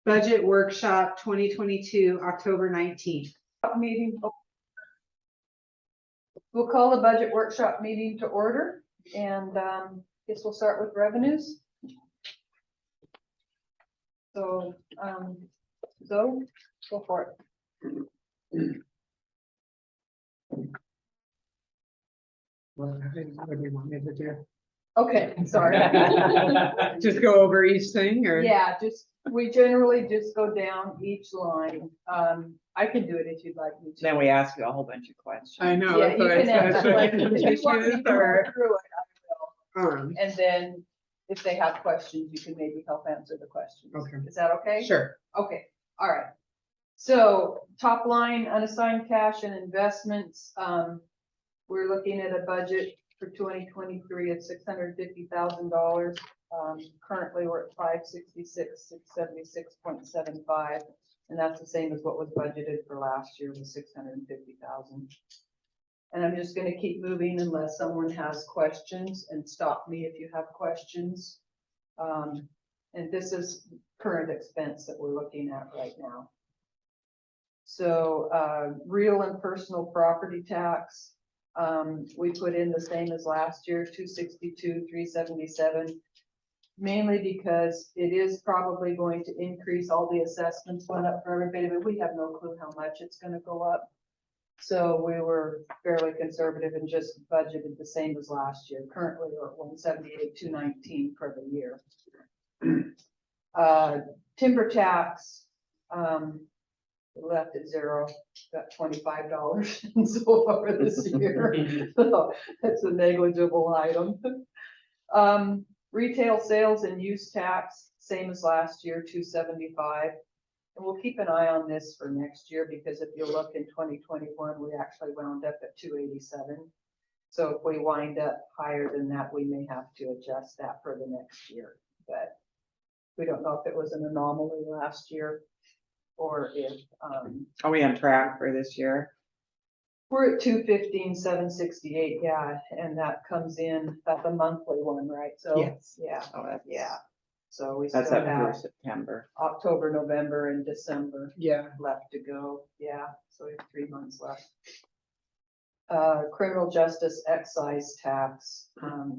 Budget Workshop 2022, October 19th. Meeting. We'll call the budget workshop meeting to order, and guess we'll start with revenues. So, Zoe, go for it. What do you want me to do? Okay, sorry. Just go over each thing, or? Yeah, we generally just go down each line. I can do it if you'd like me to. Then we ask you a whole bunch of questions. I know. Yeah, that's you what I can said. answer Should I like, if you want me to go or, through it, I will. And then if they have questions, you can maybe help answer the questions. Okay. Is that okay? Sure. Okay, all right. So top line, unassigned cash and investments, we're looking at a budget for 2023 of $650,000. Currently we're at 566, 676.75, and that's the same as what was budgeted for last year, was 650,000. And I'm just going to keep moving unless someone has questions, and stop me if you have questions. And this is current expense that we're looking at right now. So real and personal property tax, we put in the same as last year, 262, 377, mainly because it is probably going to increase. All the assessments went up for everybody, but we have no clue how much it's going to go up. So we were fairly conservative and just budgeted the same as last year. Currently we're at 178, 219 for the year. Timber tax, left at zero, got $25 so far this year. So that's a negligible item. Retail sales and use tax, same as last year, 275. And we'll keep an eye on this for next year, because if you look in 2021, we actually wound up at 287. So if we wind up higher than that, we may have to adjust that for the next year. But we don't know if it was an anomaly last year or if Are we on track for this year? we're at 215, 768, yeah, and that comes in, that's a monthly one, right? So Yes. yeah, Oh, that's, yeah. So we still That's up through have September. October, November, and December Yeah. left to go. Yeah, so we have 3 months left. Criminal justice excise tax,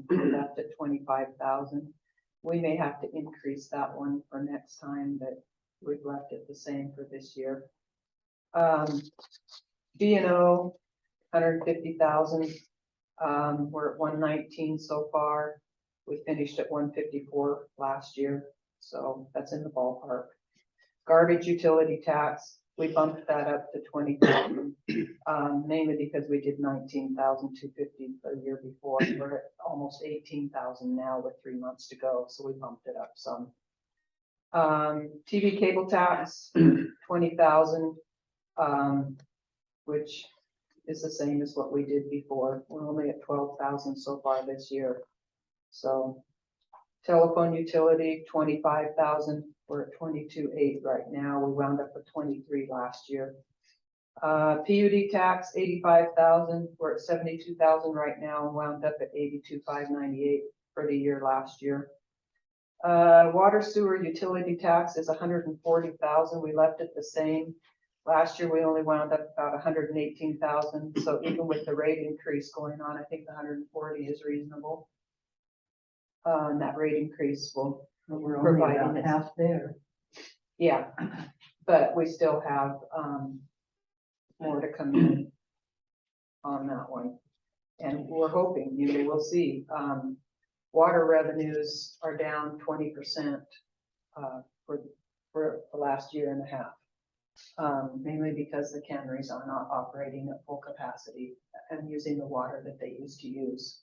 we left at 25,000. We may have to increase that one for next time, but we've left it the same for this year. B&O, 150,000. We're at 119 so far. We finished at 154 last year, so that's in the ballpark. Garbage utility tax, we bumped that up to 20,000, mainly because we did 19,250 the year before. We're at almost 18,000 now with 3 months to go, so we bumped it up some. TV cable tax, 20,000, which is the same as what we did before. We're only at 12,000 so far this year. So telephone utility, 25,000. We're at 22.8 right now. We wound up with 23 last year. PUD tax, 85,000. We're at 72,000 right now and wound up at 82,598 for the year last year. Water sewer utility tax is 140,000. We left it the same. Last year, we only wound up about 118,000. So even with the rate increase going on, I think the 140 is reasonable. And that rate increase will provide about half there. Yeah, but we still have more to come in on that one. And we're hoping, we'll see. Water revenues are down 20% for the last year and a half. Mainly because the canneries are not operating at full capacity and using the water that they used to use.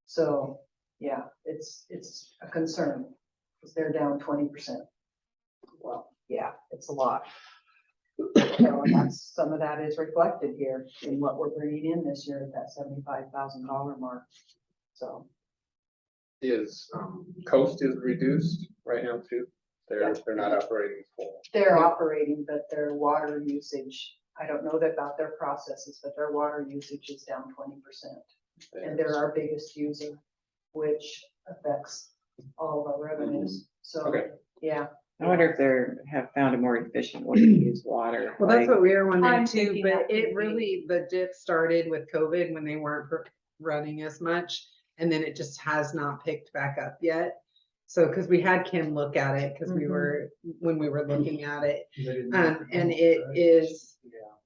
So yeah, it's a concern because they're down 20%. Well, yeah, it's a lot. So that's, some of that is reflected here in what we're bringing in this year at that $75,000 mark. So Is Coast is reduced right now too? Yeah. They're not operating full. they're operating, but their water usage, I don't know about their processes, but their water usage is down 20%. And they're our biggest user, which affects all of our revenues. So, Okay. yeah. I wonder if they have found a more efficient way to use water. Well, that's like- what we were I'm wondering too, thinking but that could it be- really, the dip started with COVID when they weren't running as much. And then it just has not picked back up yet. So, cause we had Kim look at it, cause we Mhm. were, when we were looking at it, and it is,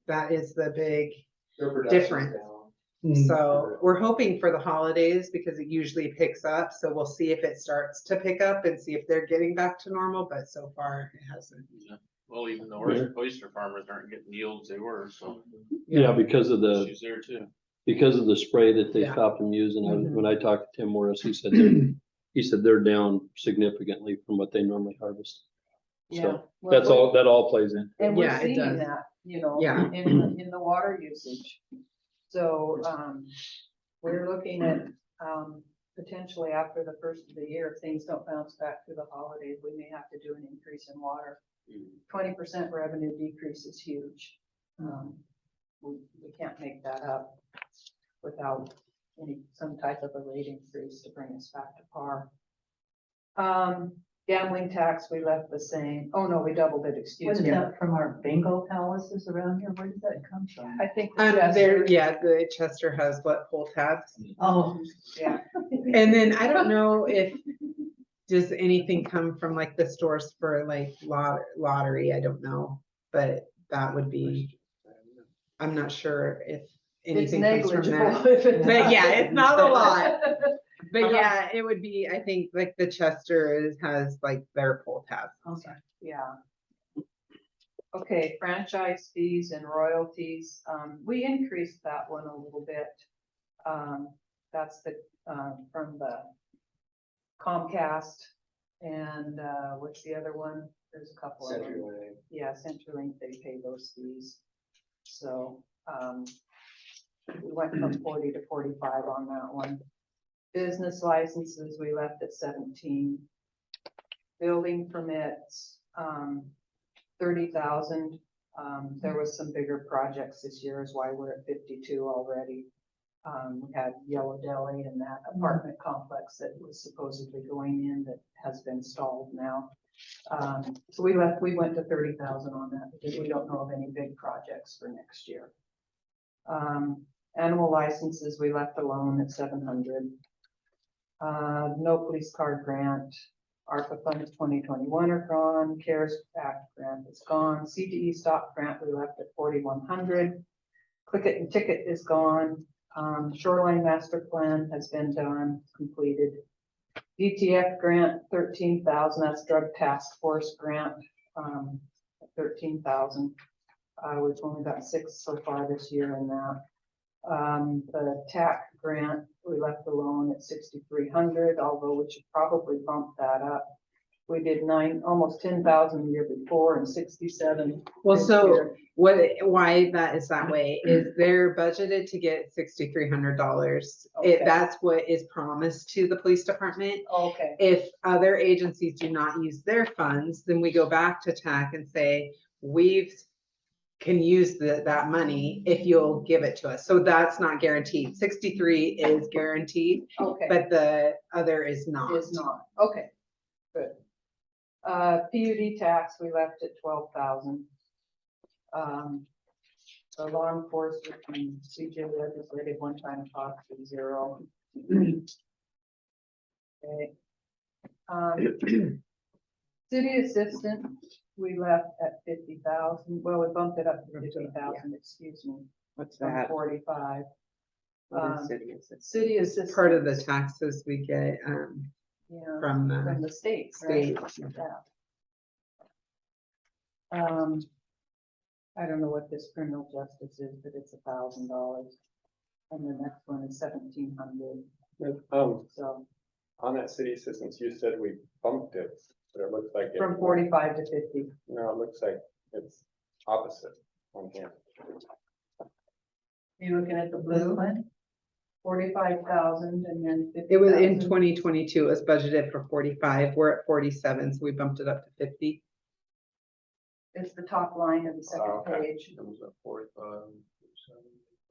that is the big difference. So we're hoping for the holidays because it usually picks up. So we'll see if it starts to pick up and see if they're getting back to normal, but so far it hasn't. Well, even the oyster farmers aren't getting yields they were, so Yeah, because of the, she's there too. because of the spray that they Yeah. stopped them using. Mhm. When I talked to Tim Morris, he said, he said they're down significantly from what they normally harvest. Yeah. So Well, that's all, that all plays in. And we're Yeah, it seeing does. that, you know, Yeah. in the water usage. So, we're looking at, potentially after the first of the year, if things don't bounce back through the holidays, we may have to do an increase in water. 20% revenue decrease is huge. We can't make that up without some type of a rate increase to bring us back to par. Gambling tax, we left the same. Oh, no, we doubled it, What excuse is me. that from our bingo palaces around here? Where does that come from? I think. the There, Chester- yeah, the Chester has what, pull tabs. Oh. Yeah, And then I don't know if, does anything come from like the stores for like lottery? I don't know, but that would be, I'm not sure if it's anything comes from negligible. that. if it But yeah, it's not a lot. does. But yeah, it would be, I think like the Chester has like their pull tabs. Okay. Yeah. Okay, franchise fees and royalties, we increased that one a little bit. That's the, from the Comcast and, what's the other one? There's a couple of them. Yeah, CenturyLink, they pay those fees. So, we went from 40 to 45 on that one. Business licenses, we left at 17. Building permits, 30,000. There was some bigger projects this year is why we're at 52 already. We had Yellow Deli and that apartment complex that was supposedly going in that has been stalled now. So we went to 30,000 on that because we don't know of any big projects for next year. Animal licenses, we left alone at 700. No police car grant, ARPA funds 2021 are gone, CARES Act grant is gone, CTE stop grant, we left at 4,100. Click It and Ticket is gone. Shoreline master plan has been done, completed. DTF grant, 13,000, that's drug task force grant, 13,000. We've only got 6 so far this year in that. The TAC grant, we left alone at 6,300, although we should probably bump that up. We did almost 10,000 the year before and 67. Well, this so year. why that is that way is they're budgeted to get $6,300. Okay. That's what is promised to the police department. Okay, If other agencies do not use their funds, then we go back to TAC and say, can use that money if you'll give it to us. So that's not guaranteed. 63 is guaranteed, okay. but the other is not. Is not, okay, good. PUD tax, we left at 12,000. The law enforcement and CJ legislative one-time cost is 0. Okay. City assistant, we left at 50,000, well, we bumped it up to 50,000, excuse me, What's from that? 45. What is city assistant? City It's assistant. part of the taxes we get Yeah, from from the the state, right? state. Yeah. I don't know what this criminal justice is, but it's $1,000. And the next one is 1,700, so On that city assistance, you said we bumped it, but it looks like. from 45 to 50. No, it looks like it's opposite on here. You looking at the blue one? 45,000 and then 50,000. It was in 2022, it was budgeted for 45. We're at 47, so we bumped it up to 50. It's the top line of the second Oh, okay. page.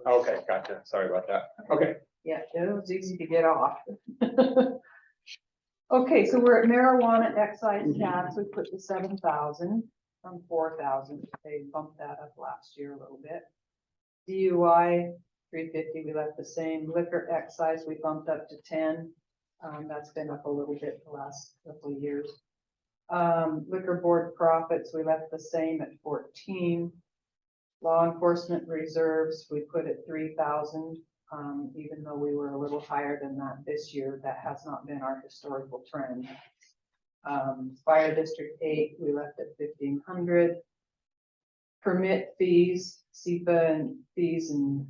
Okay, gotcha. Sorry about that. Okay. Yeah, it was easy to get off. Okay, so we're at marijuana excise tax, we put the 7,000. from 4,000. They bumped that up last year a little bit. DUI, 350, we left the same. Liquor excise, we bumped up to 10. That's been up a little bit the last couple of years. Liquor board profits, we left the same at 14. Law enforcement reserves, we put at 3,000, even though we were a little higher than that this year. That has not been our historical trend. Fire District 8, we left at 1,500. Permit fees, SEPA and fees, and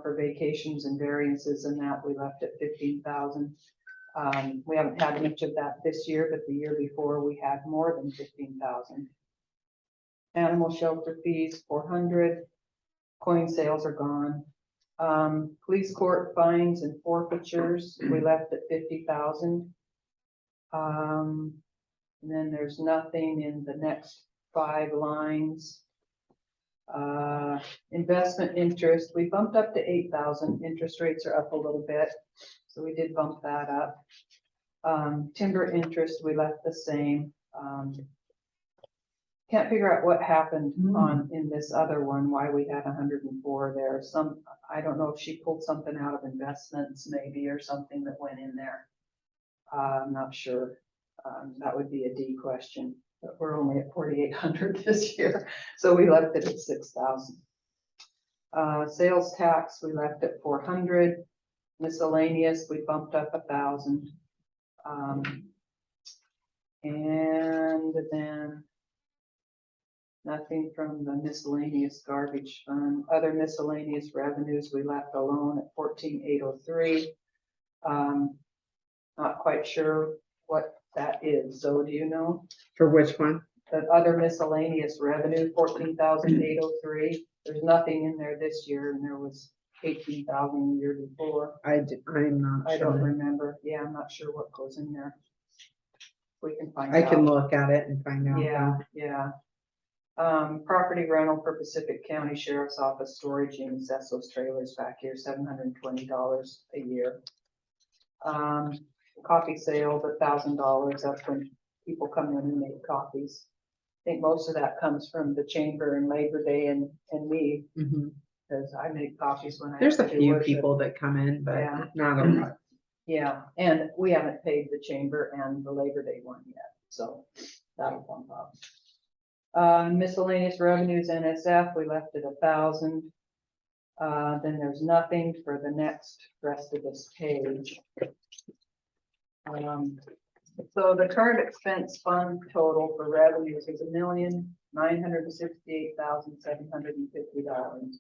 for vacations and variances and that, we left at 15,000. We haven't had much of that this year, but the year before we had more than 15,000. Animal shelter fees, 400. Coin sales are gone. Police court fines and forfeitures, we left at 50,000. And then there's nothing in the next 5 lines. Investment interest, we bumped up to 8,000. Interest rates are up a little bit, so we did bump that up. Timber interest, we left the same. Can't figure out what happened in this other one, why we had 104 there. I don't know if she pulled something out of investments maybe, or something that went in there. I'm not sure. That would be a D question, but we're only at 4,800 this year, so we left it at 6,000. Sales tax, we left at 400. Miscellaneous, we bumped up 1,000. And then nothing from the miscellaneous garbage fund. Other miscellaneous revenues, we left alone at 14,803. Not quite sure what that is. So do you know? For which one? The other miscellaneous revenue, 14,803. There's nothing in there this year, and there was 18,000 the year before. I'm not I don't sure. remember. Yeah, I'm not sure what goes in there. We can find I out. can look at it and find out. Yeah, yeah. Property rental for Pacific County Sheriff's Office storage and assess those trailers back here, $720 a year. Coffee sales, $1,000. That's when people come in and make coffees. I think most of that comes from the chamber and Labor Day and me, Mhm. because I make coffees when I. There's a have to do few worship. people that come in, but Yeah. not a lot. Yeah, and we haven't paid the chamber and the Labor Day one yet, so that'll bump up. Miscellaneous revenues, NSF, we left at 1,000. Then there's nothing for the rest of this page. So the current expense fund total for revenues is $1,968,750.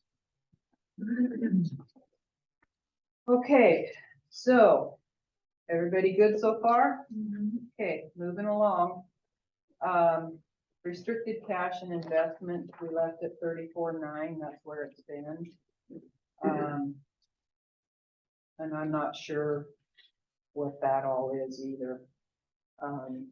Okay, so everybody good so far? Okay, moving along. Restricted cash and investment, we left at 34,900. That's where it's been. And I'm not sure what that all is either.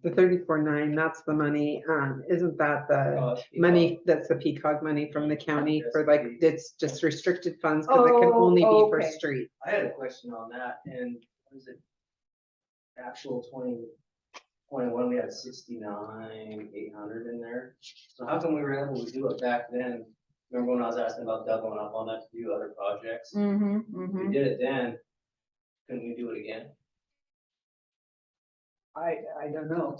The 34,900, that's the money, isn't that the money, that's the PCOG money from the county for like, it's just restricted funds because it can only be for okay. street. I had a question on that, and was it actual 2021, we had 69,800 in there. So how come we were able to do it back then? Remember when I was asking about doubling up on that to do other projects? We did it then. Couldn't we do it again? I don't know.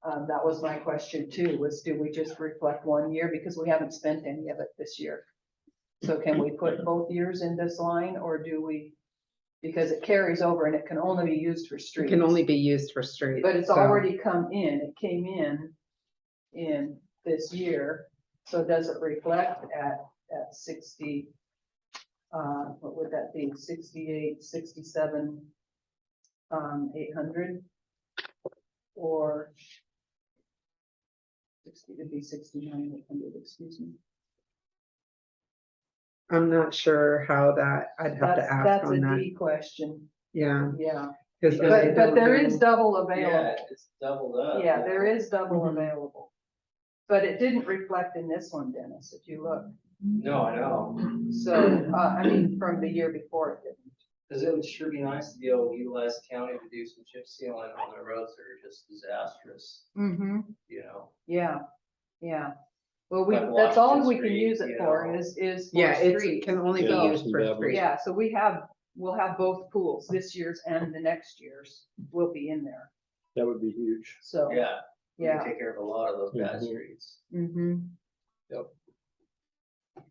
That was my question too, was do we just reflect 1 year because we haven't spent any of it this year? So can we put both years in this line, or do we, because it carries over and it can only be used for It streets. can only be used for street. But it's so- already come in, it came in this year. So does it reflect at 60, what would that be, 68, 67, 800? Or 60 to be 69,800, excuse me. I'm not sure how that, I'd have to ask That's on a that. D question, Yeah. yeah. 'Cause I But don't there know. is double available. Yeah, it's doubled up. Yeah, there is double Mhm. available. But it didn't reflect in this one, Dennis, if you look. No, I know, So, I mean, from the year before it didn't. because it would sure be nice to be able to utilize the county to do some chip sealing on the roads that are just disastrous, Mm-hmm. you know? Yeah, yeah. Well, Like that's all Washington we can Street, use it you for know. is Yeah, for it street. can only be So- used for Yeah. street. Yeah, so we'll have both pools, this year's and the next year's will be in there, That would be huge. so. Yeah. We can Yeah. take care of a lot of those bad Mhm. streets. Mm-hmm.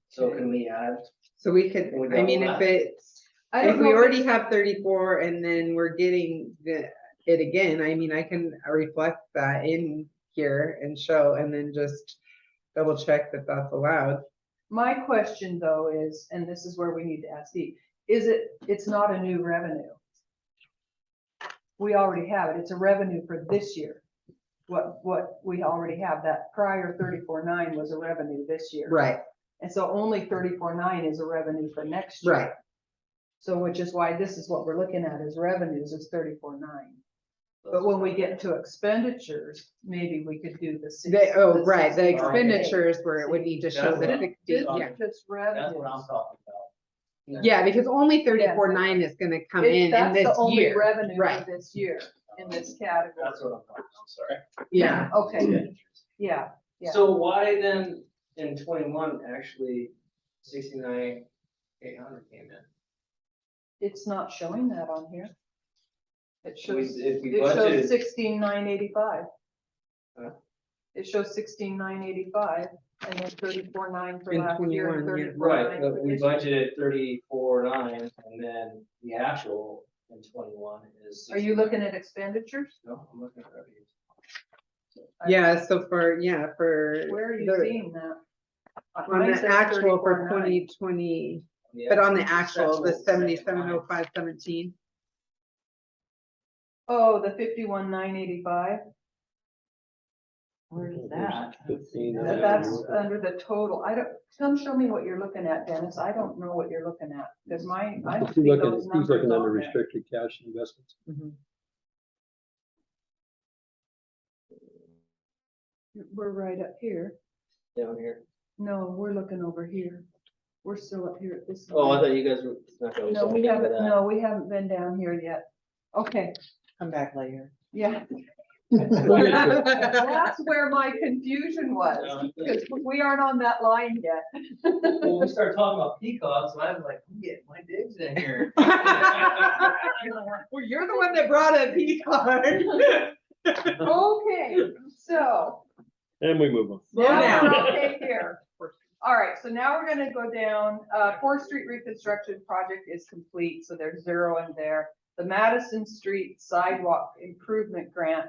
So can we add, So we could, We I mean, got if it's, I if don't we know if already it's- have 34 and then we're getting it again, I mean, I can reflect that in here and show, and then just double check that that's allowed. My question though is, and this is where we need to ask Steve, it's not a new revenue. We already have it. It's a revenue for this year. What we already have, that prior 34.9 was a revenue this year. Right, And so only 34.9 is a revenue for next year. right. So which is why this is what we're looking at as revenues is 34.9. But when we get to expenditures, maybe we could do the. Right, the 60. expenditures where it would need to show That's the what- 60, This yeah. is just that's revenues. what I'm talking about. Yeah, because only 34.9 is gonna come in That's the this only year. revenue Right. for this year in this category. That's what I'm talking about, I'm sorry. Yeah, Okay, yeah, yeah. So why then in 21, actually 69,800 came in? It's not showing that on here. It shows, If we it shows budgeted, 16,985. Huh? It shows 16,985 and then 34.9 for In last year and 21, yeah. 34.9 right, for but we this year. budgeted 34.9 and then the actual in 21 is. Are you looking at expenditures? No, I'm looking at revenues. yeah, so for, for. Where are you the- seeing that? On Mine the says actual for 34.9. 2020, Yeah, but on the it's actual, the second line. 770517. Oh, the 51,985. Where's that? 15. That's under the total. I don't, come show me what you're looking at, Dennis. I don't know what you're looking at, because mine, I don't He's see looking, those he's numbers looking under on there. restricted cash investments. We're right up here. Down here. No, we're looking over here. We're still up here at this. Oh, I line. thought you guys were. not gonna No, talk we about haven't, that. no, we haven't been down here yet. Okay, Come back later. yeah. That's where my confusion was, because we aren't on that line yet. Well, we started talking about peacocks, and I was like, I'm getting my digs in here. Well, you're the one that brought a P card. Okay, so. And we move on. Slow now down. we're okay here. All right, so now we're gonna go down, 4th Street reconstruction project is complete, so there's 0 in there. The Madison Street sidewalk improvement grant,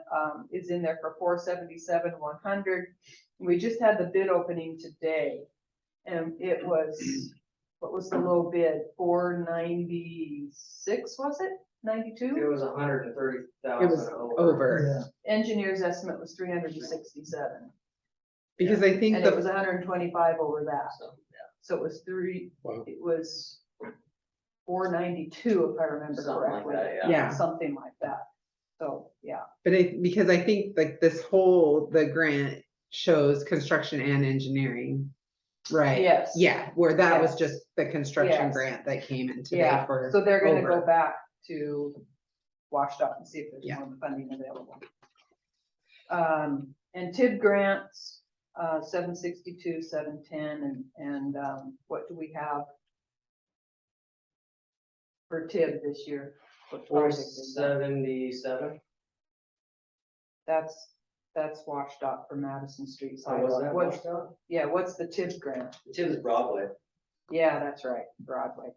is in there for 477,100. We just had the bid opening today. And it was, what was the low bid? 496, was it? 92? It was 130,000. It was over, Engineer's estimate was 367. because I think And it was the, 125 over that. So, yeah. So it was Wow. it was 492, if I remember Something like correctly. that, yeah. yeah, Something like that. So, yeah, but because I think like this whole, the grant shows construction and engineering. Right? Yes. Yeah, where that was Yes. just the construction Yes. grant that came in today yeah. for. So they're gonna go over. back to WashDOT and see if there's Yeah. more funding available. And TID grants, 762, 710, and what do we have for TID this year? What project is that? 477. That's WashDOT for Madison Street Oh, was sidewalk. that What's, washed out? yeah, what's the TID grant? Tim's Broadway. Yeah, that's right, Broadway.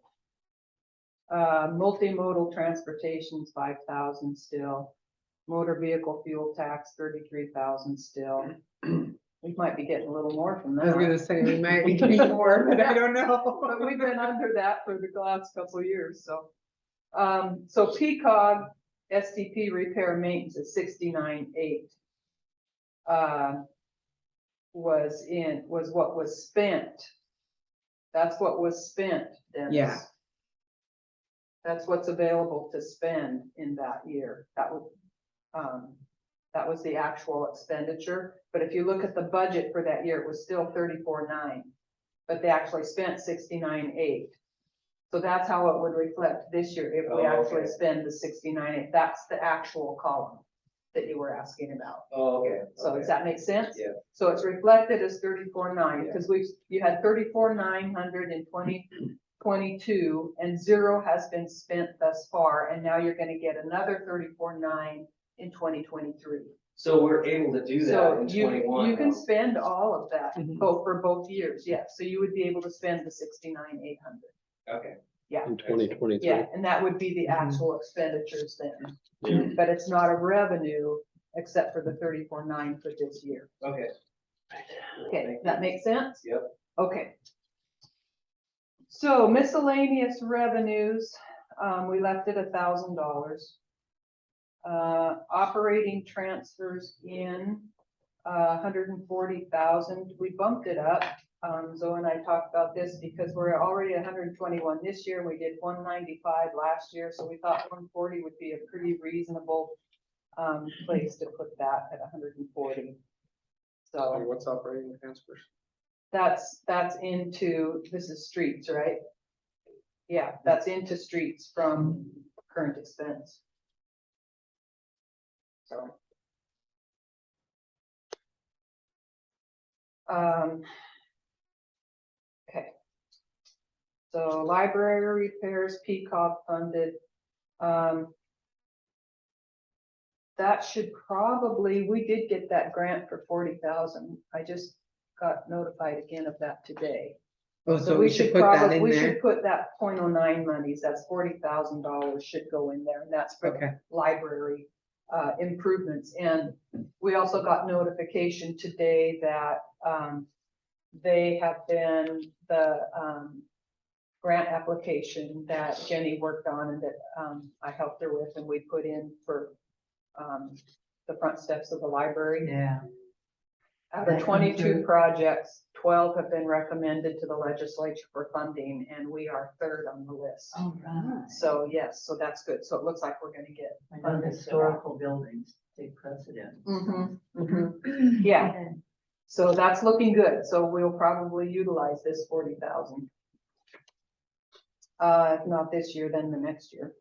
Multimodal transportation's 5,000 still. Motor vehicle fuel tax, 33,000 still. We might be getting a little more from I was that. gonna say, we might be getting more, but I don't know. But we've been under that for the last couple of years, so. So PCOG STP repair and maintenance is 69,800. Was what was spent. That's what was spent, Dennis. Yeah. That's what's available to spend in that year. That was the actual expenditure. But if you look at the budget for that year, it was still 34,900. But they actually spent 69,800. So that's how it would reflect this year if we Oh, actually okay. spend the 69,800. That's the actual column. that you were asking about. Oh, okay. So okay. does that make sense? Yeah. So it's reflected as 34,900 Yeah. because you had 34,900 in 2022 and 0 has been spent thus far. And now you're gonna get another 34,900 in 2023. So we're able to do that So in you 21. can though. spend all of that, Mhm. for both years, yes. So you would be able to spend the 69,800. Okay. In 2023. Yeah, and that would be the Mhm. actual expenditures then. Yeah. But it's not a revenue except for the 34,900 for this year. Okay. Okay, that makes sense? Yep. Okay. So miscellaneous revenues, we left it $1,000. Operating transfers in, 140,000, we bumped it up. Zoe and I talked about this because we're already at 121 this year, we did 195 last year, so we thought 140 would be a pretty reasonable place to put that at 140. So So what's operating transfers? that's into, this is streets, right? Yeah, that's into streets from current expense. So. Okay. So library repairs, Peacock funded. That should probably, we did get that grant for 40,000. I just got notified again of that today. Oh, so we should put that in We there. should put that .09 monies, that's $40,000 should go in there, and that's for Okay. library improvements. And we also got notification today that they have been, the grant application that Jenny worked on and that I helped her with and we put in for the front steps of the library. Yeah. Out of That 22 include- projects, 12 have been recommended to the legislature for funding, and we are third on the list. All right. So yes, so that's good. So it looks like we're gonna get. I know funded for that. historical buildings take precedence. Mhm, mhm. Yeah, Okay. so that's looking good. So we'll probably utilize this 40,000. If not this year, then the next year.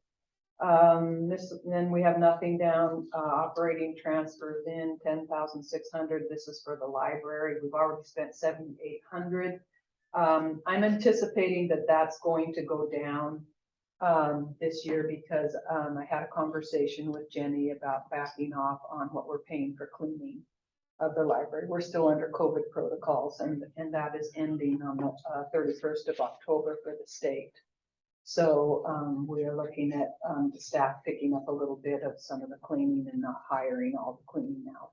Then we have nothing down, operating transfers in 10,600. This is for the library. We've already spent 7,800. I'm anticipating that that's going to go down this year because I had a conversation with Jenny about backing off on what we're paying for cleaning of the library. We're still under COVID protocols and that is ending on the 31st of October for the state. So we are looking at the staff picking up a little bit of some of the cleaning and not hiring all the cleaning out.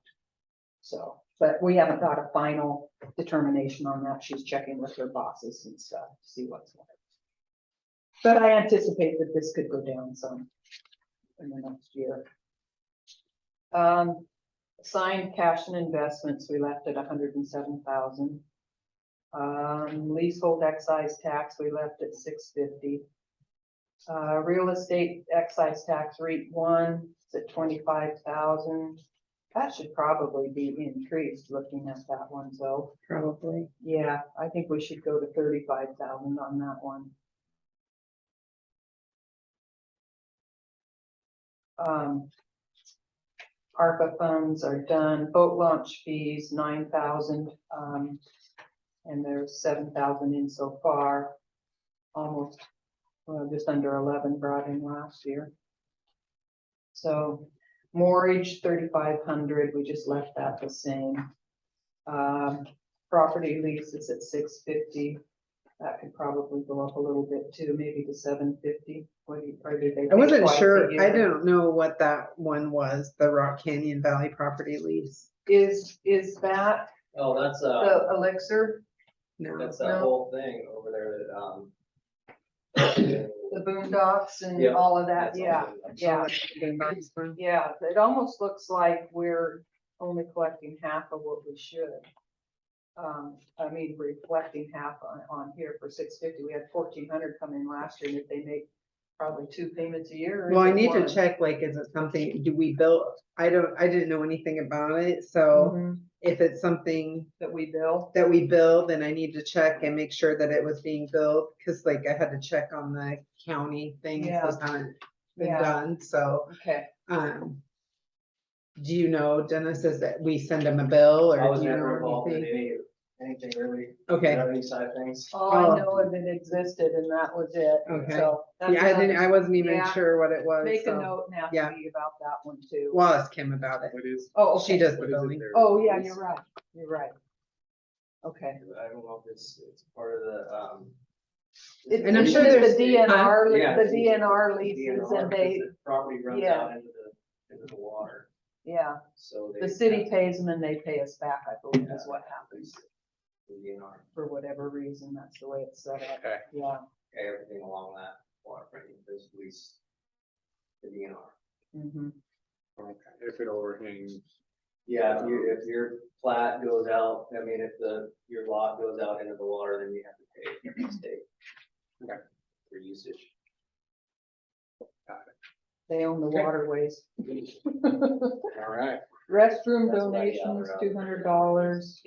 So, but we haven't got a final determination on that. She's checking with her bosses and stuff to see what's what. But I anticipate that this could go down some in the next year. Signed cash and investments, we left at 107,000. Leasehold excise tax, we left at 650. Real estate excise tax rate 1 is at 25,000. That should probably be increased looking at that one, so. Probably. Yeah, I think we should go to 35,000 on that one. ARPA funds are done, boat launch fees, 9,000, and there's 7,000 in so far. Almost, well, just under 11 brought in last year. So mortgage, 3,500, we just left that the same. Property leases at 650. That could probably go up a little bit too, maybe to 750. Or did they I pay wasn't twice a sure. I year? don't know what that one was, the Rock Canyon Valley property lease. Is that Oh, that's the elixir, No. that's that No. whole thing over there the boondocks and Yeah, all of that? that's all Yeah, good. yeah. Yeah. Yeah, it almost looks like we're only collecting half of what we should. I mean, we're collecting half on here for 650. We had 1,400 come in last year, and if they make probably 2 payments a year. or Well, is I it need to one? check, like, is it something, do we bill? I didn't know anything about it, so Mhm, if it's something that we bill. that we bill, then I need to check and make sure that it was being billed, cause like I had to check on the county things, Yeah. those haven't been Yeah. done, so, Okay, Do you know, Dennis, is that we send them a bill I or was do you never know involved in anything? anything really, Okay, revenue side of things. All I Oh. know is it existed and that was it. Okay. So. that's yeah, I another- wasn't even yeah, sure what it was, Make a so note, yeah. Natalie, about that one too. we'll ask Kim about it. What is, Oh, She okay. does the what is it billing. there? Oh, yeah, you're right. You're right. Okay. I don't know if it's part of the, And I'm sure Isn't it there's- the DNR, Yeah, the it's- DNR leases DNR, and they, 'cause the property runs yeah. out into the water, yeah, so they. the city pays them and they pay us back, I believe is what happens. The DNR, For whatever reason, that's the way it's set up. Okay. Yeah. okay, everything along that waterfront is leased. The DNR. Mm-hmm. Okay, if it overhangs. Yeah, if your plat goes out, I mean, if your lot goes out into the water, then you have to pay the state. Okay. For usage. They own the Okay. waterways. All right. Restroom That's why I donations, gather $200.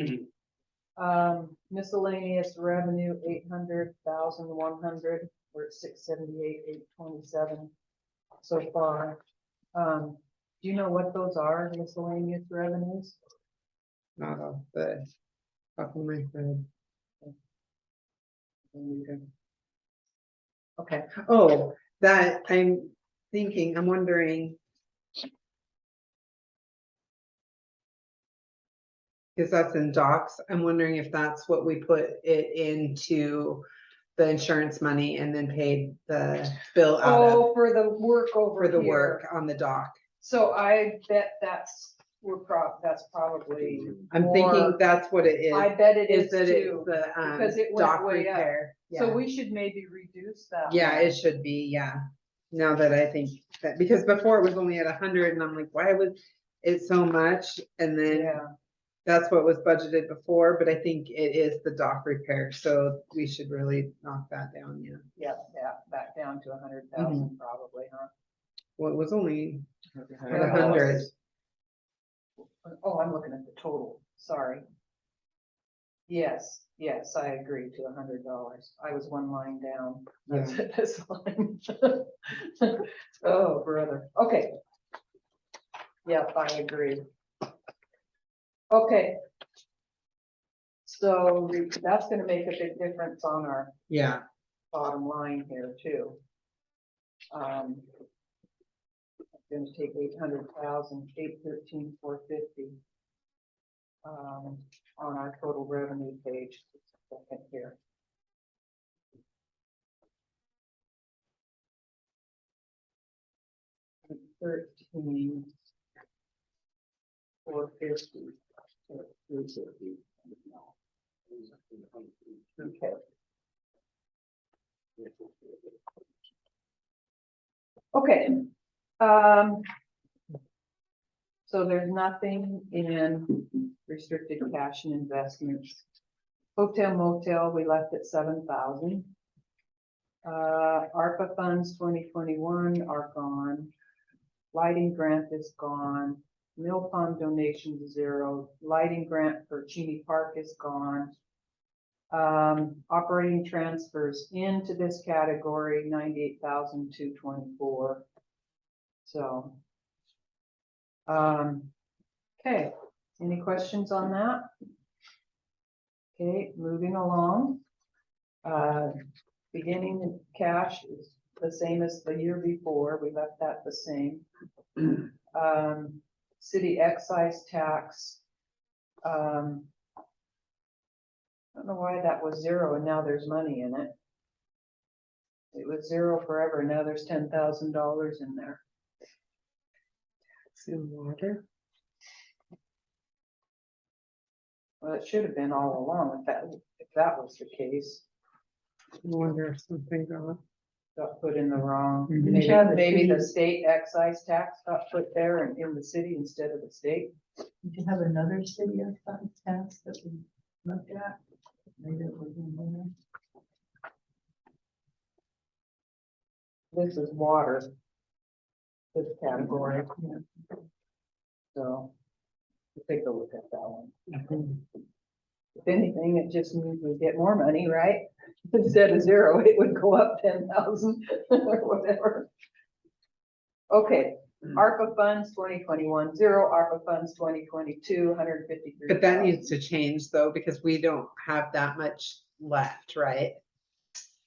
Mhm. Miscellaneous revenue, 800,100. We're at 678, 827 so far. Do you know what those are, miscellaneous revenues? Not off the top of my head. Okay, Oh, that I'm wondering. Because that's in docs, I'm wondering if that's what we put it into the insurance money and then paid the bill out of oh, for the work over for the here. work on the dock. So I bet that's probably. I'm more- thinking that's what it I is, bet it is is that it's too, the because it went dock way up. repair. So Yeah. we should maybe reduce that. Yeah, one. it should be, yeah. Now that I think that, because before it was only at 100 and I'm like, why was it so much? And then Yeah, that's what was budgeted before, but I think it is the dock repair, so we should really knock that down, yeah. yeah, back down to 100,000 probably, huh? Well, it was only at Yeah. 100. Oh, I'm looking at the total, sorry. Yes, I agree to $100. I was one line down. That's Yeah. this line. Oh, brother, okay. Yep, I agree. Okay. So that's gonna make a big difference on our Yeah, bottom line here too. I'm gonna take 800,000, 813,450. On our total revenue page, second here. 13,450. Okay. Okay, so there's nothing in restricted cash and investments. Hotel motel, we left at 7,000. ARPA funds 2021 are gone. Lighting grant is gone. Mill pond donations 0. Lighting grant for Cheney Park is gone. Operating transfers into this category, 98,224. So, okay, any questions on that? Okay, moving along. Beginning cash is the same as the year before. We left that the same. City excise tax. I don't know why that was 0 and now there's money in it. It was 0 forever. Now there's $10,000 in there. it's in water. Well, it should have been all along if that was the case. I wonder if something Got put in the wrong, Mhm. maybe, Yeah, the maybe the city- state excise tax got put there and in the city instead of the state. Did you have another city excise tax that we looked at? Maybe it was in there. This is water. This category. So. we'll take a look at that one. If anything, it just means we get more money, right? Instead of 0, it would go up 10,000 or whatever. Okay, ARPA funds 2021, 0, ARPA funds 2022, 153. But that needs to change though, because we don't have that much left, right?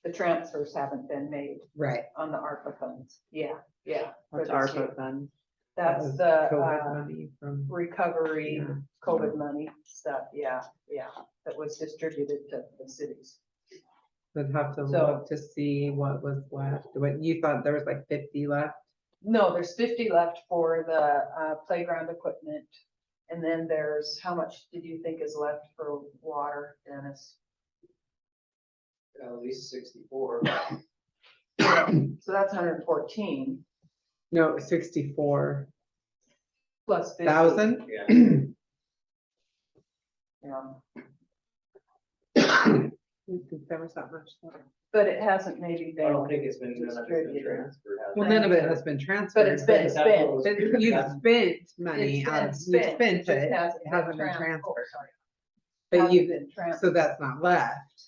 The transfers haven't been made Right. on the ARPA funds. Yeah, yeah. for What's this year. ARPA fund? That's was the COVID money from, recovery, Yeah. COVID money stuff, yeah, that was distributed to the cities. would have to So- look to see what was left. What you thought there was like 50 left? No, there's 50 left for the playground equipment. And then there's, how much did you think is left for water, Dennis? At least 64. So that's 114 No, it was 64,000. plus 50. Yeah. Yeah, There was that much left. but it hasn't maybe I don't been, think it's been, none of it's been Distributed. transferred. has it? Well, none of it has been transferred. but it's been That's what it spent. was- But you've that's- spent money, It's out been of- you've spent, spent just it, hasn't it hasn't been transferred. transferred. Sorry. But Hasn't you, been so transferred. that's not left.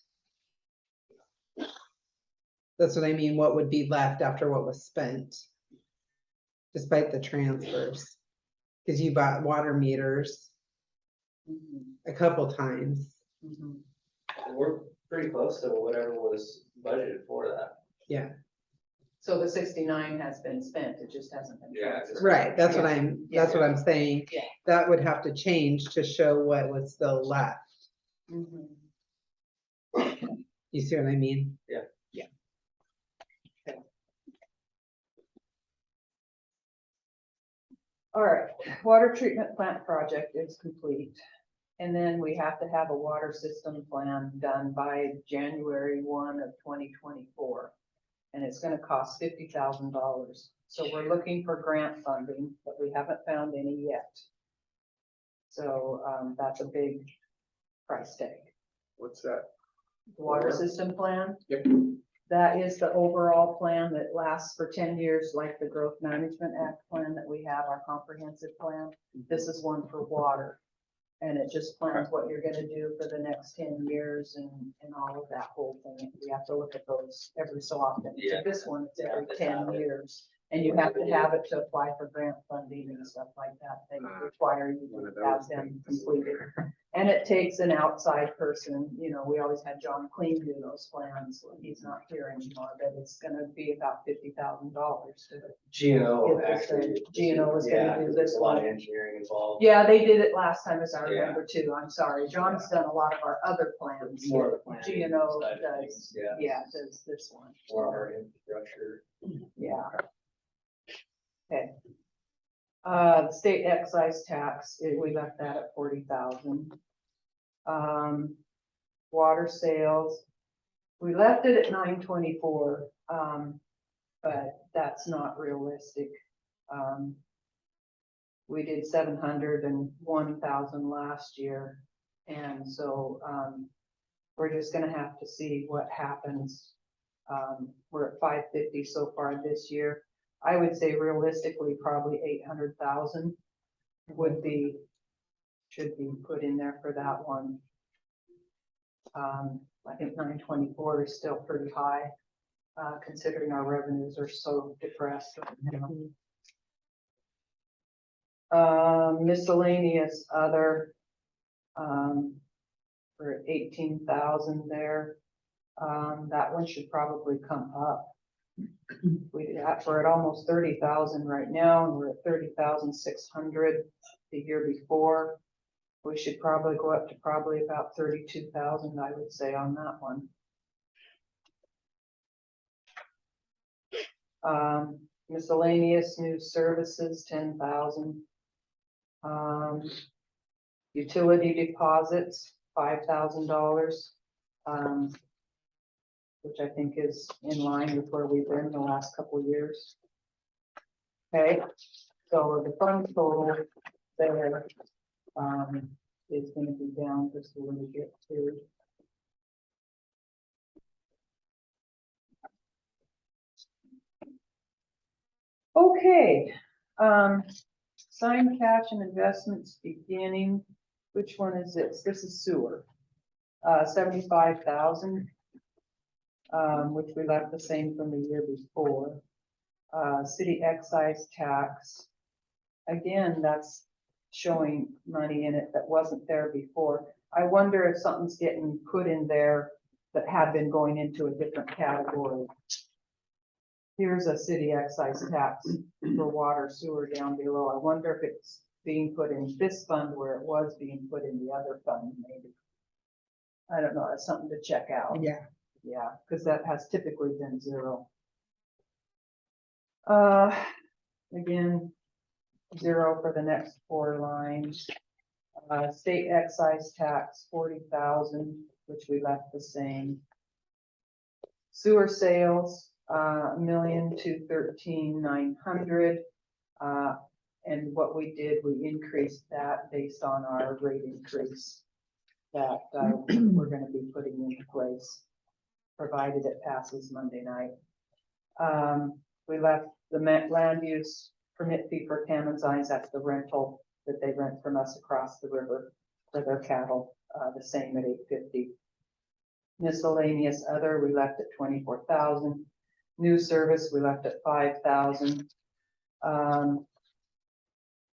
That's what I mean, what would be left after what was spent? Despite the transfers. Cause you bought water meters Mhm, a couple times, mhm. We're pretty close to whatever was budgeted for that. yeah, So the 69 has been spent, it just hasn't been Yeah, transferred. right, that's what Yeah. that's what I'm saying. Yeah. That would have to change to show what was still left. Mhm. You see what I mean? Yeah. Yeah. Okay. All right, water treatment plant project is complete. And then we have to have a water system plan done by January 1 of 2024. And it's gonna cost $50,000. So we're looking for grant funding, but we haven't found any yet. So, that's a big price tag. What's that? Water system plan. Yep. That is the overall plan that lasts for 10 years, like the Growth Management Act plan that we have, our comprehensive plan. This is one for water. And it just plans what you're gonna do for the next 10 years and all of that whole thing. We have to look at those every so often. Yeah. This one, it's every Yeah, 10 that's years. And you have to have it to apply for grant funding and stuff like that. They require you One of to have those them things. completed. And it takes an outside person, you know, we always had John Clean do those plans, well, he's not here anymore, but it's gonna be about $50,000 to. GNO Get this actually. thing. GNO is gonna Yeah, do 'cause this there's a lot of one. engineering involved. Yeah, they did it last time, as I Yeah. remember too, I'm sorry, John's done a lot of our other plans. More of the planning GNO side of does, things, yeah. yeah, does this one, More of our infrastructure. yeah. Okay. The state excise tax, we left that at 40,000. Water sales, we left it at 924, but that's not realistic. We did 701,000 last year, and so, we're just gonna have to see what happens. We're at 550 so far this year. I would say realistically, probably 800,000 would be, should be put in there for that one. I think 924 is still pretty high, considering our revenues are so depressed right now. Miscellaneous other, we're at 18,000 there. That one should probably come up. We're at almost 30,000 right now, and we're at 30,600 the year before. We should probably go up to probably about 32,000, I would say, on that one. Miscellaneous new services, 10,000. Utility deposits, $5,000. Which I think is in line with where we've been the last couple of years. Okay, so the fund total there, is gonna be down just a little bit too. Okay, signed cash and investments beginning, which one is this? This is sewer. 75,000. Which we left the same from the year before. City excise tax, again, that's showing money in it that wasn't there before. I wonder if something's getting put in there that had been going into a different category. Here's a city excise tax for water sewer down below. I wonder if it's being put in this fund where it was being put in the other fund, maybe. I don't know, that's something to check out. Yeah, Yeah, because that has typically been zero. Again, zero for the next 4 lines. State excise tax, 40,000, which we left the same. Sewer sales, 1,213,900. And what we did, we increased that based on our rate increase that we're gonna be putting into place, provided it passes Monday night. We left the land use permit fee for Tamanzines, that's the rental that they rent from us across the river for their cattle, the same at $850. Miscellaneous other, we left at 24,000. New service, we left at 5,000.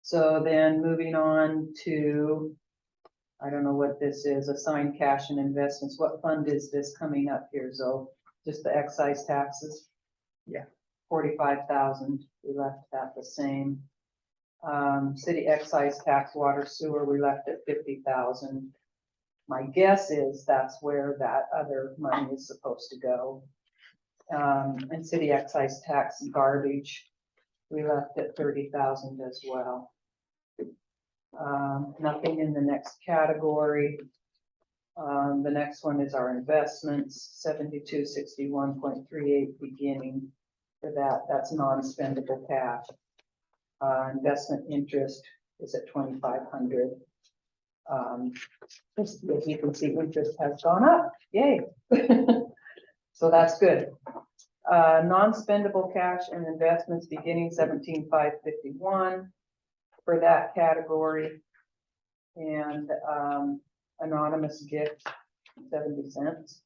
So then moving on to, I don't know what this is, assigned cash and investments. What fund is this coming up here, Zoe? Just the excise taxes? Yeah. 45,000, we left that the same. City excise tax, water sewer, we left at 50,000. My guess is that's where that other money is supposed to go. And city excise tax and garbage, we left at 30,000 as well. Nothing in the next category. The next one is our investments, 7261.38 beginning for that. That's non-spendable cash. Investment interest is at 2,500. As you can see, interest has gone up. Yay! So that's good. Non-spendable cash and investments beginning 17,551 for that category. And anonymous gift, 70 cents.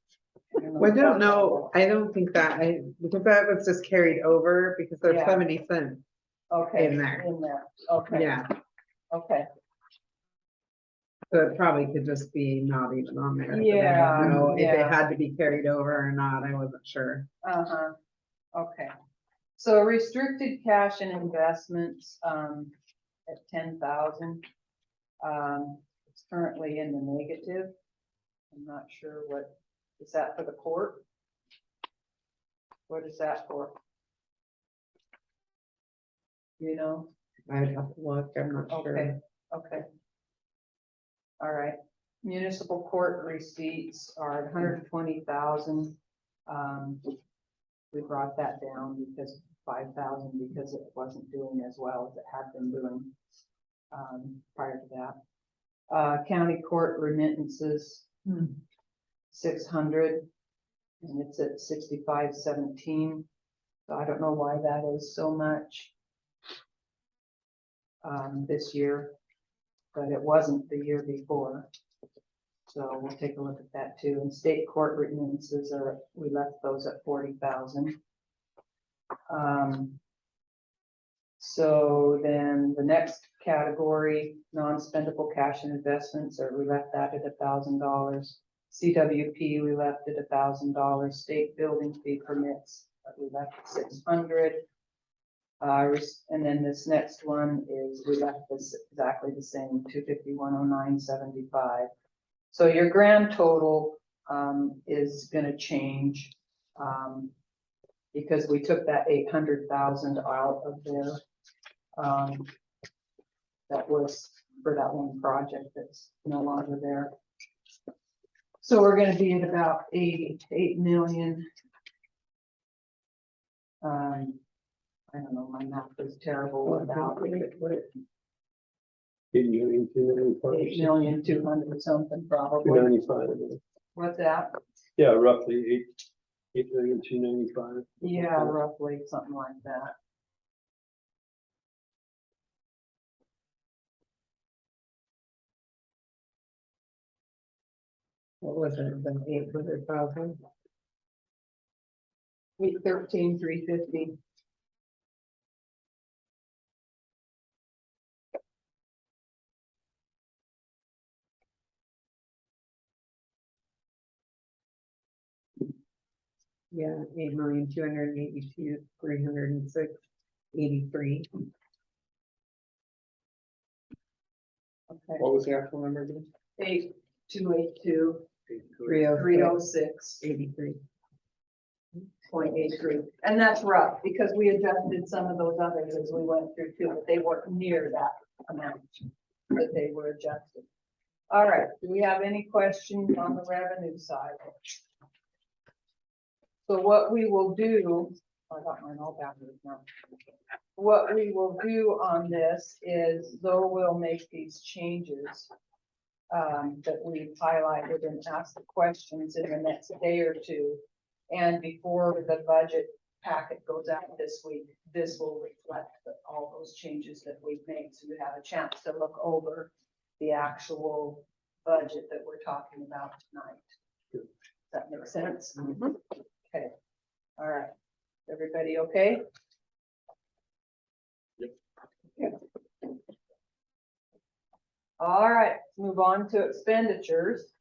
well, I don't know, I don't think that, because that was just carried over because there's Yeah. 70 cents. Okay, In there. okay, Yeah, okay. so it probably could just be not even on there. 'cause I Yeah, don't know if yeah. it had to be carried over or not, I wasn't sure. Uh-huh, okay. So restricted cash and investments, at 10,000. It's currently in the negative. I'm not sure what, is that for the court? What is that for? You know? I'd have to look, I'm not Okay, sure. okay. All right, municipal court receipts are 120,000. We brought that down because 5,000 because it wasn't doing as well as it had been doing prior to that. County court remittances, 600, and it's at 6517. So I don't know why that is so much this year, but it wasn't the year before. So we'll take a look at that too. And state court remittances are, we left those at 40,000. So then the next category, non-spendable cash and investments, or we left that at $1,000. CWP, we left at $1,000. State building fee permits, we left at 600. And then this next one is, we left this exactly the same, 25109.75. So your grand total is going to change because we took that 800,000 out of there. That was for that one project that's no longer there. So we're going to be at about 8 million. I don't know, my math is terrible without 8,200,000 something probably. 295. What's that? Yeah, roughly 8,295,000. Yeah, roughly something like that. What was it, the 800,000? 813,350. Yeah, 8,282,306.83. Okay, What was the actual number again? 8282, 306, 306.83. 83. And that's rough, because we adjusted some of those others as we went through too, but they weren't near that amount that they were adjusted. All right, do we have any questions on the revenue side? So what we will do, I got mine all backwards now. What we will do on this is, though we'll make these changes that we've highlighted and ask the questions in the next day or two. And before the budget packet goes out this week, this will reflect all those changes that we've made. So you have a chance to look over the actual budget that we're talking about tonight. Does that make sense? Okay, all right. Everybody okay? Yep. All right, move on to expenditures.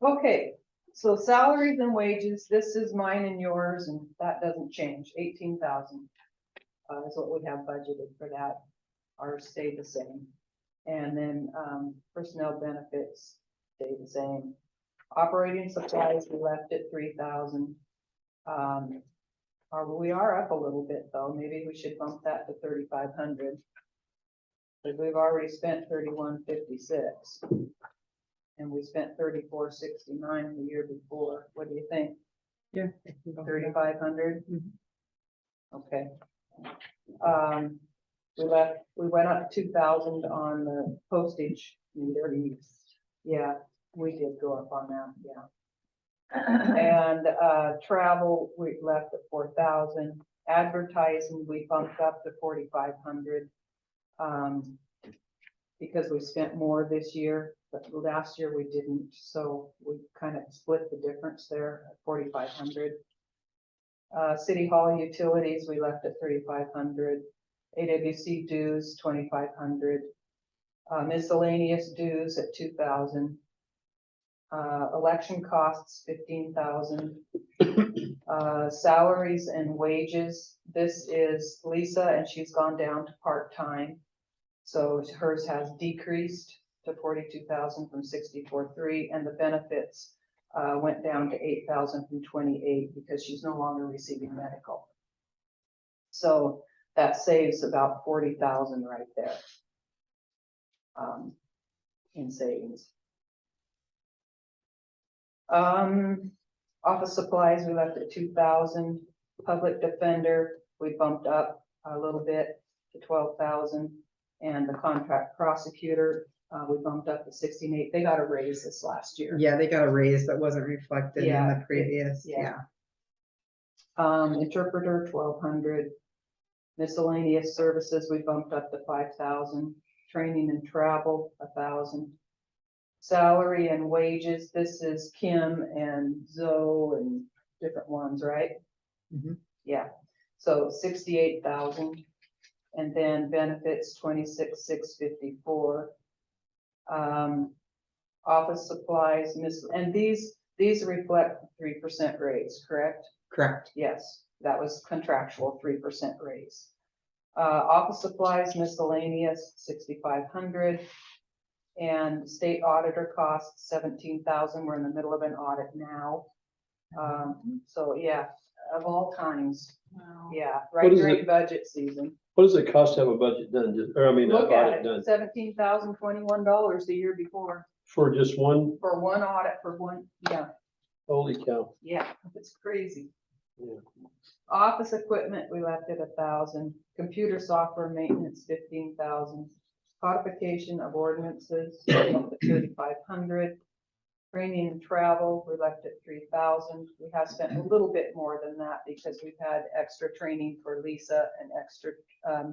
Okay, so salaries and wages, this is mine and yours, and that doesn't change, 18,000. Is what we have budgeted for that, ours stayed the same. And then, personnel benefits stay the same. Operating supplies, we left at 3,000. We are up a little bit though, maybe we should bump that to 3,500. But we've already spent 3,156. And we spent 3,469 the year before. What do you think? Yeah. 3,500? Okay. We went up 2,000 on the postage meter. Yeah, we did go up on that, yeah. And travel, we left at 4,000. Advertising, we bumped up to 4,500. Because we spent more this year, but last year we didn't, so we kind of split the difference there at 4,500. City Hall utilities, we left at 3,500. AWC dues, 2,500. Miscellaneous dues at 2,000. Election costs, 15,000. Salaries and wages, this is Lisa, and she's gone down to part-time. So hers has decreased to 42,000 from 64,300, and the benefits went down to 8,000 from 28 because she's no longer receiving medical. So that saves about 40,000 right there in savings. Office supplies, we left at 2,000. Public defender, we bumped up a little bit to 12,000. And the contract prosecutor, we bumped up to 16,800. They got a raise this last year. Yeah, they got a raise that wasn't reflected in Yeah, the previous, yeah. yeah. Interpreter, 1,200. Miscellaneous services, we bumped up to 5,000. Training and travel, 1,000. Salary and wages, this is Kim and Zoe and different ones, right? Mhm. Yeah, so 68,000. And then benefits, 26,654. Office supplies, and these reflect 3% raise, correct? Correct. Yes, that was contractual, 3% raise. Office supplies, miscellaneous, 6,500. And state auditor costs, 17,000. We're in the middle of an audit now. So yeah, of all times, yeah, right is during it? budget season. What does it cost to have a budget done? Just, or I mean, an Look at audit it, done $17,021 the year before for just one? for one audit for one, yeah, Holy cow. yeah, it's crazy. Yeah. Office equipment, we left at 1,000. Computer software maintenance, 15,000. Codification of ordinances, 3,500. Training and travel, we left at 3,000. We have spent a little bit more than that because we've had extra training for Lisa and extra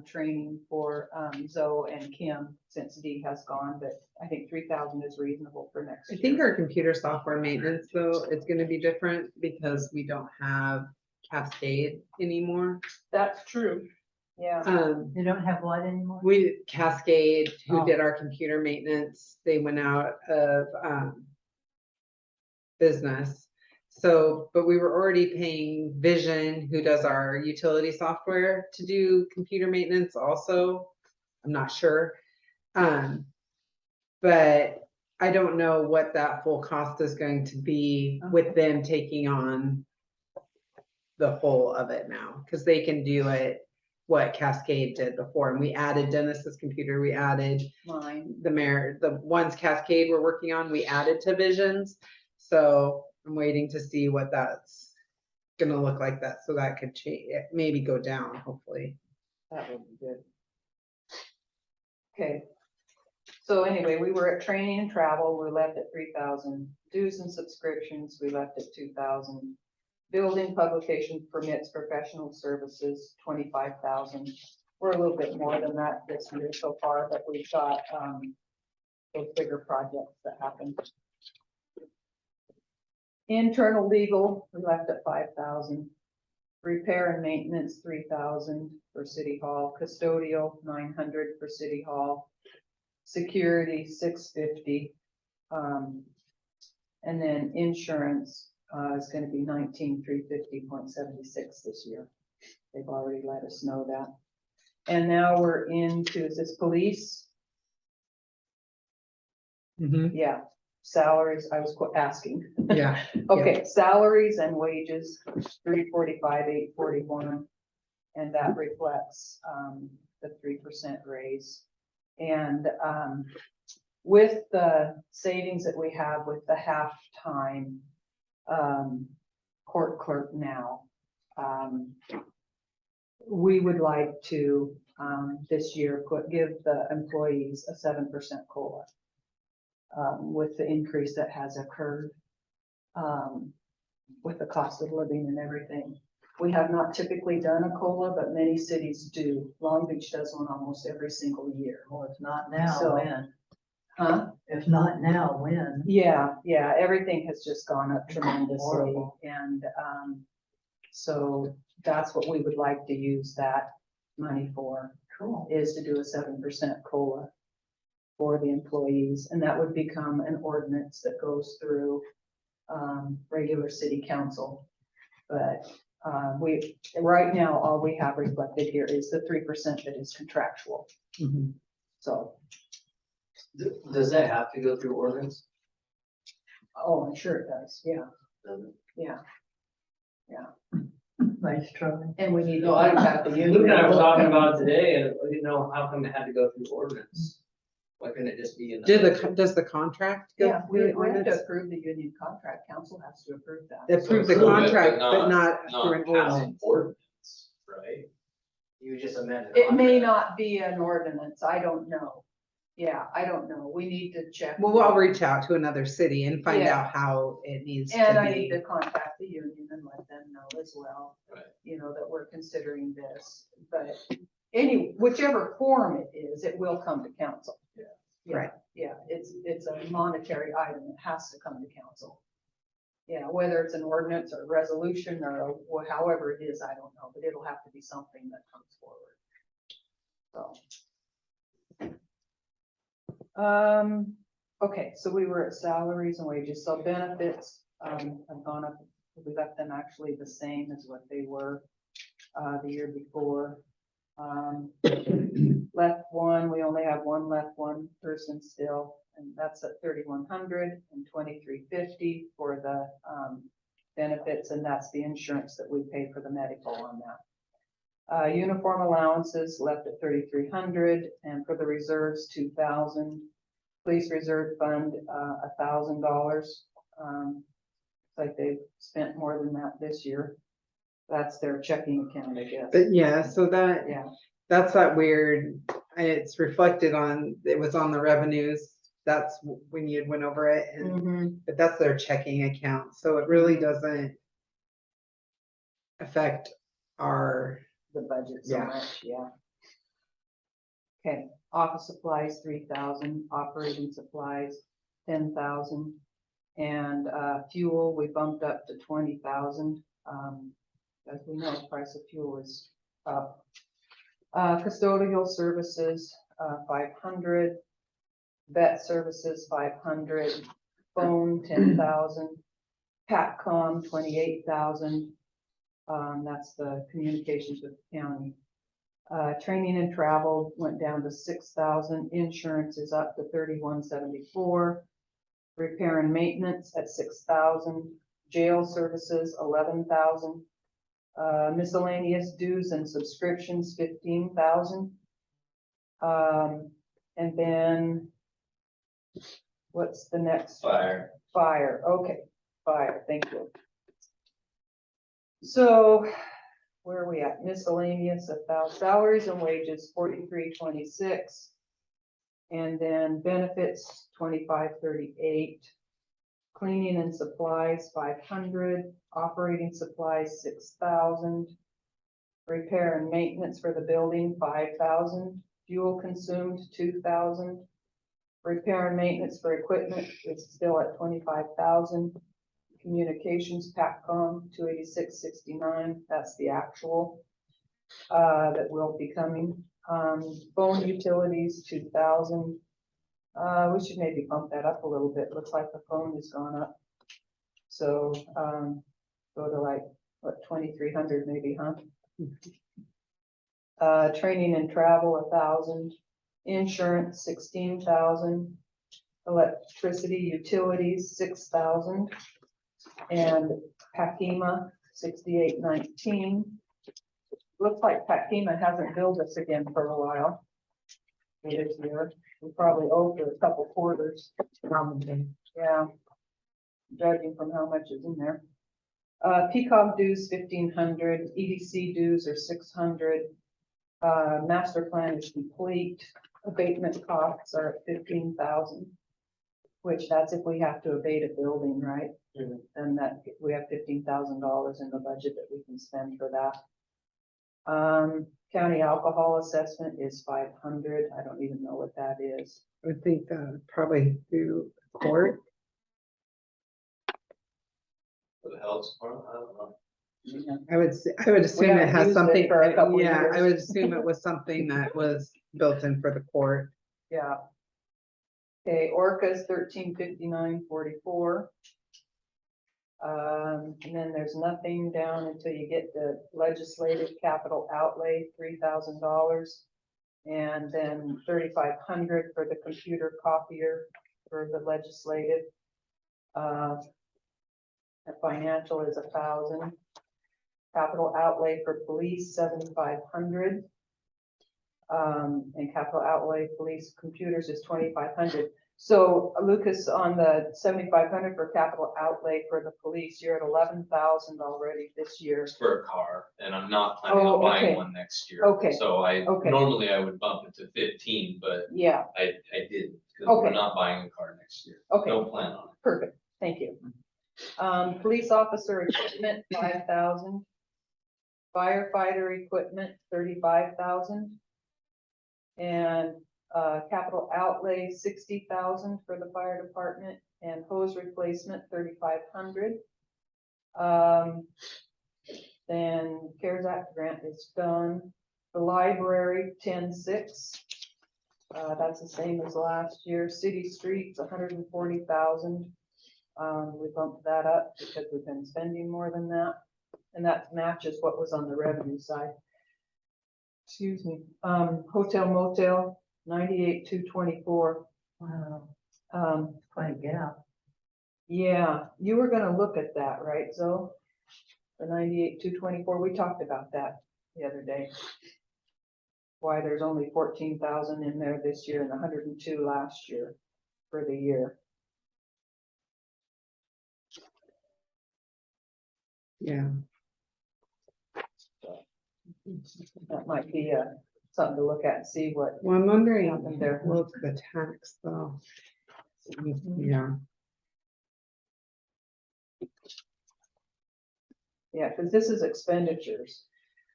training for Zoe and Kim since Dee has gone, but I think 3,000 is reasonable for next I year. think our computer software maintenance though, it's gonna be different because we don't have Cascade anymore. That's true. Yeah. They don't have what anymore? We, Cascade, who Oh. did our computer maintenance, they went out of business. So, but we were already paying Vision, who does our utility software, to do computer maintenance also. I'm not sure. But I don't know what that full cost is going to be with them taking on the whole of it now, because they can do it what Cascade did before. And we added Dennis's computer, we added Mine, the ones Cascade we're working on, we added to Visions. So I'm waiting to see what that's gonna look like, that, so that could change, maybe go down, hopefully. that would be good. Okay. So anyway, we were at training and travel, we left at 3,000. Dues and subscriptions, we left at 2,000. Building publication permits, professional services, 25,000. We're a little bit more than that this year so far, but we've got, those bigger projects that happened. Internal legal, we left at 5,000. Repair and maintenance, 3,000 for City Hall. Custodial, 900 for City Hall. Security, 650. And then insurance, is gonna be 19,350.76 this year. They've already let us know that. And now we're into, is this police? Yeah, salaries, I was asking. Yeah, Okay, salaries and wages, 345, 841. And that reflects, the 3% raise. And, with the savings that we have with the half-time, court clerk now, we would like to, this year, give the employees a 7% COLA. With the increase that has occurred, with the cost of living and everything. We have not typically done a COLA, but many cities do. Long Beach does one almost every single year. Well, if not now, So- when? Huh? If not now, when? Yeah, everything has just gone up tremendously, Horrible. and, so that's what we would like to use that money for, Cool. is to do a 7% COLA for the employees, and that would become an ordinance that goes through, regular city council. But, right now, all we have reflected here is the 3% that is contractual, so. Does that have to go through ordinance? Oh, I'm sure it does, yeah, yeah. Nice try. And we need to No, I- contact the Luke and I union. were talking about it today, and we didn't know how come it had to go through ordinance. Why couldn't it just be in? does the contract go Yeah, through we have to ordinance? approve the union contract, council has to approve that. Approve the Approve it, but contract, but not not through an pass ordinance. Ordinance, right? You just amend It may not be an ordinance, I don't know. Yeah, I don't know, we need to check. Well, I'll reach out to another city and find Yeah. out how it needs to And I need be. to contact the union and let them know as well. Right. You know, that we're considering this, but whichever form it is, it will come to council. Yeah. Right. Yeah, it's a monetary item, it has to come to council. Yeah, whether it's an ordinance or resolution or however it is, I don't know, but it'll have to be something that comes forward. So. Okay, so we were at salaries and wages, so benefits, have gone up, we left them actually the same as what they were, the year before. Left one, we only have one person still, and that's at 3,100 and 2,350 for the, benefits, and that's the insurance that we pay for the medical on that. Uniform allowances left at 3,300, and for the reserves, 2,000. Police reserve fund, $1,000. Like they've spent more than that this year. That's their checking account, I guess. But yeah, so that, Yeah, that's that weird, it's reflected on, it was on the revenues. That's when you went over it, and, but that's their checking account, so it really doesn't affect our, the budget so Yeah. much, yeah. Okay, office supplies, 3,000, operating supplies, 10,000. And, fuel, we bumped up to 20,000. As we know, the price of fuel is up. Custodial services, 500. Vet services, 500. Phone, 10,000. PATCom, 28,000. That's the communications with the county. Training and travel went down to 6,000. Insurance is up to 3174. Repair and maintenance at 6,000. Jail services, 11,000. Miscellaneous dues and subscriptions, 15,000. And then what's the next? Fire. Fire, okay, fire, thank you. So where are we at? Miscellaneous, salaries and wages, 4326. And then benefits, 2538. Cleaning and supplies, 500. Operating supplies, 6,000. Repair and maintenance for the building, 5,000. Fuel consumed, 2,000. Repair and maintenance for equipment is still at 25,000. Communications, PATCom, 286.69. That's the actual that will be coming. Phone utilities, 2,000. We should maybe bump that up a little bit. Looks like the phone has gone up. So go to like what, 2,300 maybe, huh? Training and travel, 1,000. Insurance, 16,000. Electricity utilities, 6,000. And PACEMA, 6819. Looks like PACEMA hasn't billed us again for a while. This year, we probably owe for a couple quarters. Probably. Yeah. Judging from how much is in there. PCOG dues, 1,500. EDC dues are 600. Master plan is complete. Abatement costs are at 15,000. Which that's if we have to abate a building, right? Mhm. And that we have $15,000 in the budget that we can spend for that. County alcohol assessment is 500. I don't even know what that is. I would think probably through court. For the health department, I don't know. I would assume it haven't has used it something, for a couple yeah, I years. would assume it was something that was built in for the court. Yeah. Okay, Orca's 1359.44. And then there's nothing down until you get the legislative capital outlay, $3,000. And then 3,500 for the computer copier for the legislative. The financial is 1,000. Capital outlay for police, 7,500. And capital outlay police computers is 2,500. So Lucas, on the 7,500 for capital outlay for the police, you're at 11,000 already this year. For a car, and I'm not planning Oh, on buying okay. one next year. Okay. So Okay. normally I would bump it to 15, but Yeah, I didn't, because Okay. we're not buying a car next year. okay, No plan on it. perfect, thank you. Police officer equipment, 5,000. Firefighter equipment, 35,000. And capital outlay, 60,000 for the fire department, and hose replacement, 3,500. Then CARES Act grant is done. The library, 10,600. That's the same as last year. City streets, 140,000. We bumped that up because we've been spending more than that. And that matches what was on the revenue side. Excuse me. Hotel motel, 98,224. Wow, Um, quite a gap. yeah, you were gonna look at that, right, Zoe? The 98,224, we talked about that the other day. Why there's only 14,000 in there this year and 102 last year for the year. Yeah. That might be something to look at and see what Well, I'm wondering, happened there. well, it's the tax though. Yeah, Yeah, because this is expenditures.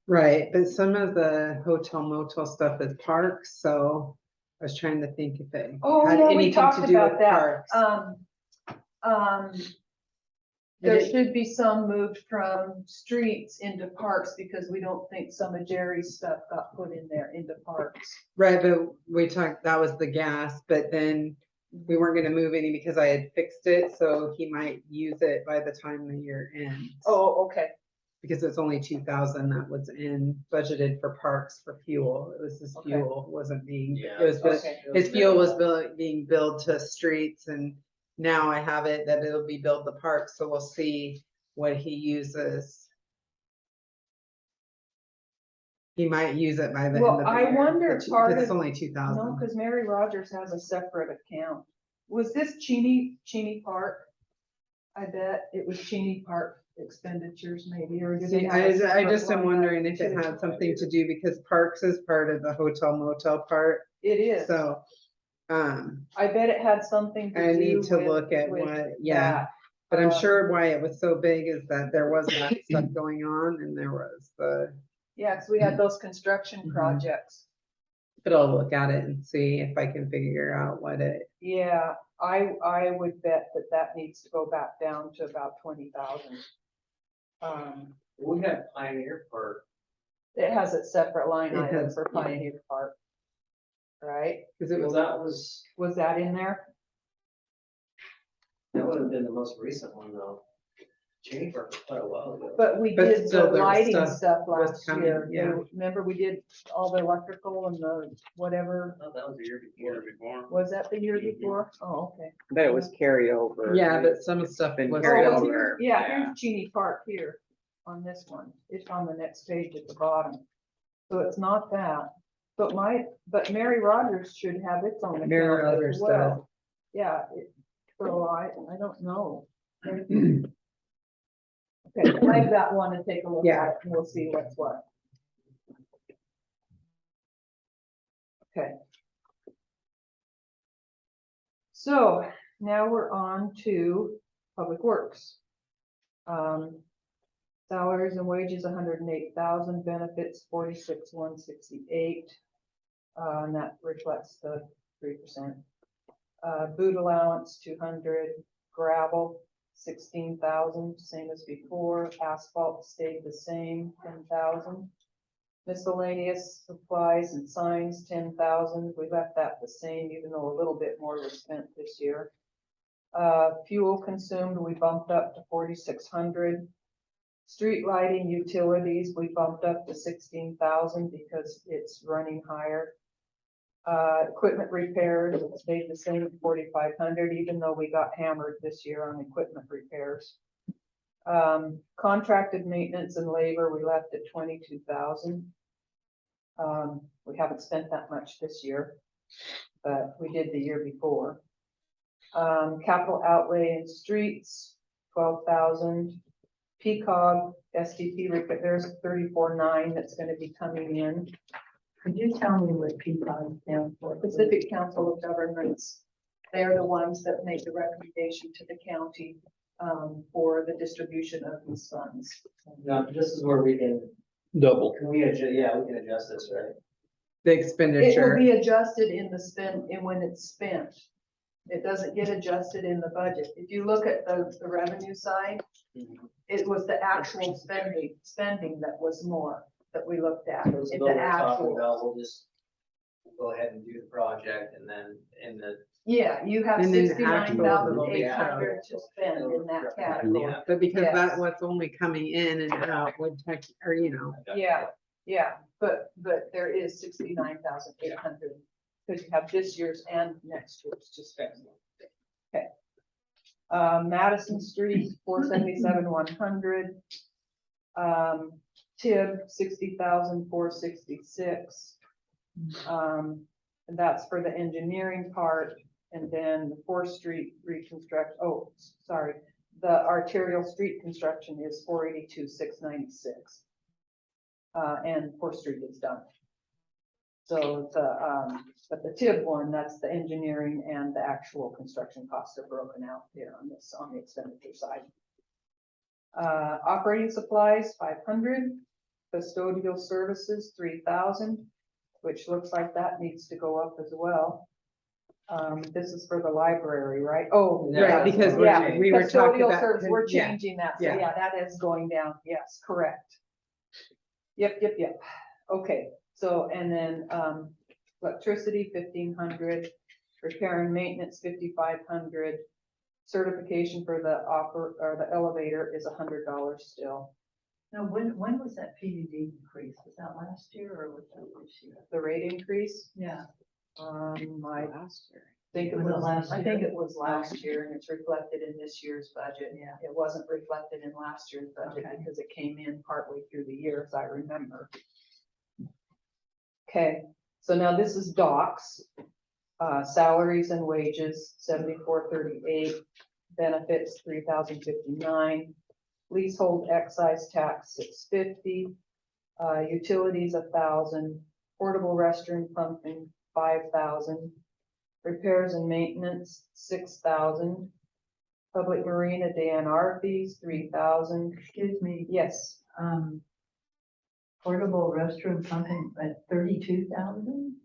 right, but some of the hotel motel stuff is parks, so I was trying to think if it Oh, had yeah, we anything talked to do about with that. parks. There It- should be some moved from streets into parks because we don't think some of Jerry's stuff got put in there into parks. Right, but we talked, that was the gas, but then We weren't gonna move any because I had fixed it, so he might use it by the time the year ends. Oh, okay, Because it's only 2,000 that was budgeted for parks for fuel. It was his Okay. fuel wasn't being, Yeah. it was the, okay. his fuel was being billed to streets, and now I have it that it'll be billed to parks, so we'll see what he uses. He might use it by the end Well, of the I year. wonder but- part because it's of- only No, 2,000. because Mary Rogers has a separate account. Was this Cheney Park? I bet it was Cheney Park expenditures maybe, or did See, it have a I separate just am line wondering item if it too? had something to do, because parks is part of the hotel motel part, It is. so, I bet it had something to do I need to with- look at with what, yeah. that. But I'm Um, sure why it was so big is that there was that stuff going on, and there was Yeah, because we had those construction Mhm. projects. but I'll look at it and see if I can figure out what it, Yeah, I would bet that needs to go back down to about 20,000. We have Pioneer Park. It has a separate line It item has- for yeah. Pioneer Park. Right? because it Well, was, that was, Was that in there? that would have been the most recent one though. Cheney Park was quite a while ago. But we But did still, the there was lighting stuff stuff was last coming, year. yeah. Remember we did all the electrical and the whatever, I thought that was the year Year before. before. was that the year Mm-hmm. before? Oh, okay. But it was carryover. yeah, but some stuff been was. carried Oh, over. here- Yeah, Yeah. here's Cheney Park here on this one. It's on the next page at the bottom. So it's not that, but Mary Rogers should have its own Mary account Rogers as well. Yeah, so I don't know. Okay, I've got one to take a look Yeah. at it and we'll see what's what. Okay. So now we're on to Public Works. Salaries and wages, 108,000, benefits, 46,168. And that reflects the 3%. Boot allowance, 200, gravel, 16,000, same as before, asphalt stayed the same, 10,000. Miscellaneous supplies and signs, 10,000, we left that the same, even though a little bit more was spent this year. Fuel consumed, we bumped up to 4,600. Street lighting utilities, we bumped up to 16,000 because it's running higher. Equipment repairs, it stayed the same at 4,500, even though we got hammered this year on equipment repairs. Contracted maintenance and labor, we left at 22,000. We haven't spent that much this year, but we did the year before. Capital outlay in streets, 12,000. PCOG, STP, there's 34,900 that's gonna be coming in. Could you tell me what PCOG stands for? Pacific Council of Governments, they're the ones that make the recommendation to the county for the distribution of these funds. Now, this is where we can we adjust, yeah, we can adjust this, right? The It will expenditure, be adjusted in the when it's spent. It doesn't get adjusted in the budget. If you look at the revenue side, it was the actual spending that was more that we looked at. So It's what the we're talking actual. about, we'll just go ahead and do the project and then in the. Yeah, you have And then 69,800 to spend in that category. Yeah. but because Yes. that what's only coming in and out would tech, or Yeah, but there is 69,800 because you have this year's and next year's to spend. Okay. Madison Street, 477,100. TIB, 60,466. And that's for the engineering part. And then the 4th Street reconstruct, the arterial street construction is 482,696. And 4th Street is done. So but the TIB one, that's the engineering and the actual construction costs are broken out there on the expenditure side. Operating supplies, 500, custodial services, 3,000, which looks like that needs to go up as well. This is for the library, right? Oh, Yeah, right, because yeah. we were talking Custodial about. service, we're yeah. changing that, so yeah. yeah, that is going down, yes, correct. Yep, okay, so, and then, electricity, 1,500, Repair and maintenance, 5,500. Certification for the the elevator is $100 still. Now, when was that PDD increase? Was that last year or was that this year? The rate increase, Yeah. I Last year. think it Was it was, last I think year? it was last year and it's reflected in this year's budget. Yeah. It wasn't reflected in last year's budget Okay. because it came in partway through the year, as I remember. Okay, so now this is docs. Salaries and wages, 7,438, benefits, 3,059, leasehold excise tax, 650, utilities, 1,000, portable restroom pumping, 5,000, repairs and maintenance, 6,000, public marina DNR fees, 3,000. Excuse me, Yes, portable restroom pumping at 32,000?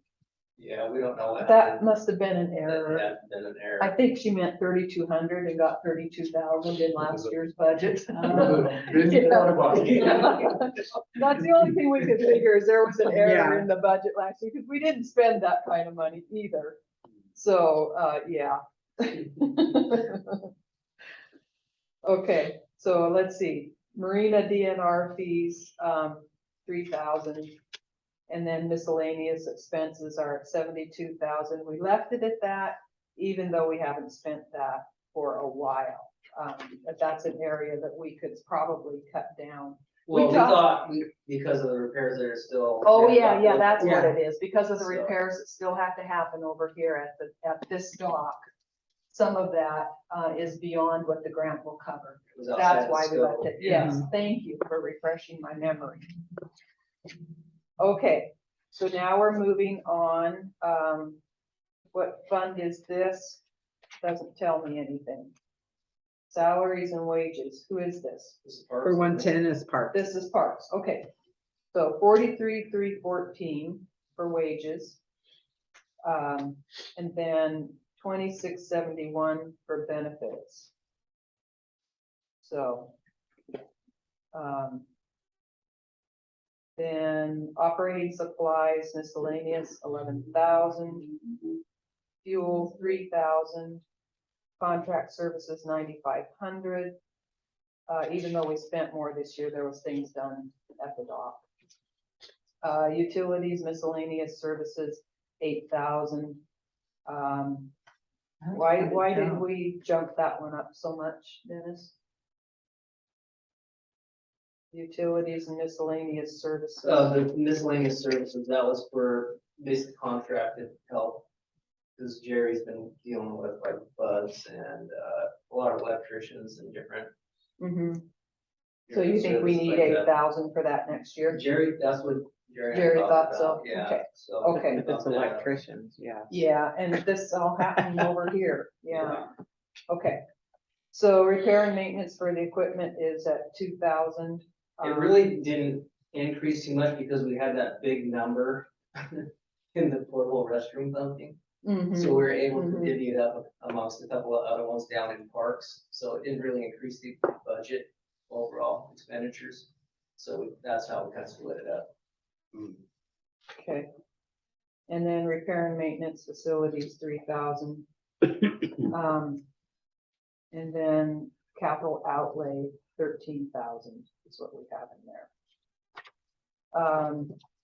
Yeah, we don't know what. that happened. must have been an That error. had been an error. I think she meant 3,200 and got 32,000 in last year's budget. Didn't get out of body. That's the only thing we could figure is there was an error Yeah. in the budget last year, because we didn't spend that kind of money either. So, yeah. Okay, so let's see, Marina DNR fees, 3,000. And then miscellaneous expenses are at 72,000. We left it at that, even though we haven't spent that for a while. But that's an area that we could probably cut down. Well, we talked- thought because of the repairs that are still. Oh, yeah, that's what Yeah. it is, because of the So- repairs that still have to happen over here at this dock. Some of that, is beyond what the grant will cover. It was outside That's the why we left scope. it, yes, thank you for refreshing my memory. Okay, so now we're moving on, what fund is this? Doesn't tell me anything. Salaries and wages, who is this? This is parks. For 110 is park. This is parks, okay. So 43,314 for wages. And then 2671 for benefits. So. Then operating supplies miscellaneous, 11,000. Fuel, 3,000. Contract services, 9,500. Even though we spent more this year, there was things done at the dock. Utilities miscellaneous services, 8,000. Why did we jump that one up so much, Dennis? Utilities and miscellaneous services. The miscellaneous services, that was for basic contracted help. Because Jerry's been dealing with like bugs and a lot of electricians and different. Mhm. So you think we services need like that. 8,000 for that next year? Jerry, that's what Jerry. and I Jerry talked thought so? about, Yeah, Okay. so. Okay. If it's electricians, yeah. Yeah, and this all happening over here, yeah, okay. So repair and maintenance for the equipment is at 2,000. It really didn't increase too much because we had that big number in the portable restroom pumping. Mhm. So we were able to Mhm. divvy it up amongst a couple of other ones down in parks. So it didn't really increase the budget overall expenditures. So that's how we kind of split it up. Okay. And then repair and maintenance facilities, 3,000. And then capital outlay, 13,000 is what we have in there.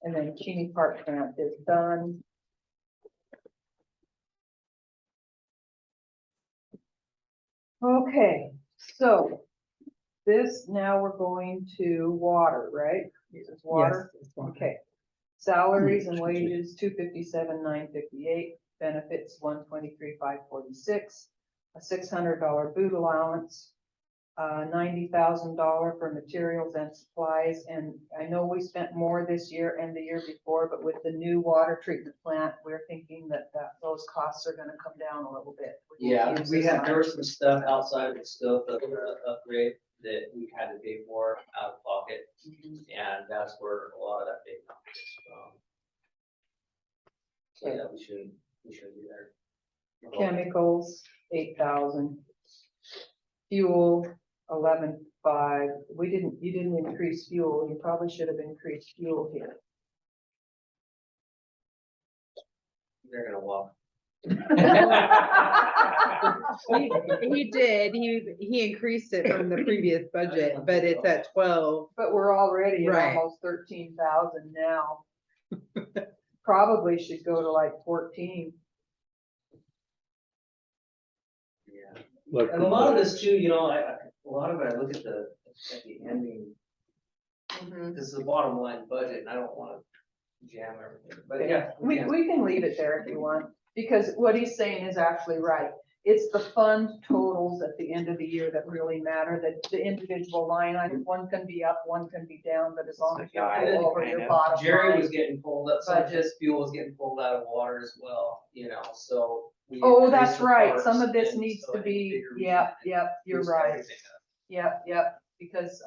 And then Cheney Park grant is done. Okay, so this, now we're going to water, right? This is water. Yes, it's water. Okay. Salaries and wages, 257,958, benefits, 123,546, a $600 boot allowance, $90,000 for materials and supplies. And I know we spent more this year and the year before, but with the new water treatment plant, we're thinking that those costs are gonna come down a little bit. won't Yeah, use we this had, there much. was some stuff outside of the scope of the upgrade that we had to pay for out of pocket. And that's where a lot of that big number is from. So yeah, we shouldn't be there. Chemicals, 8,000. Fuel, 11,500. You didn't increase fuel. You probably should have increased fuel here. They're gonna walk He did, he increased it from the previous budget, but it's at 12. But we're already at Right. almost 13,000 now. Probably should go to like 14. Yeah. Like, And a lot of this too, a lot of it, I look at the ending, this is the bottom line budget, and I don't wanna jam everything, but yeah. We can leave it there if you want, because what he's saying is actually right. It's the fund totals at the end of the year that really matter, that the individual line item, one can be up, one can be down, but as long as you're guide, over kind your of. bottom Jerry line. was getting pulled up, some of his fuel was getting pulled out of water as well, so. we Oh, increased that's the right. Some parks, of this and needs so to I be, figured we yep, could yep, you're boost right. everything up. Yep, because,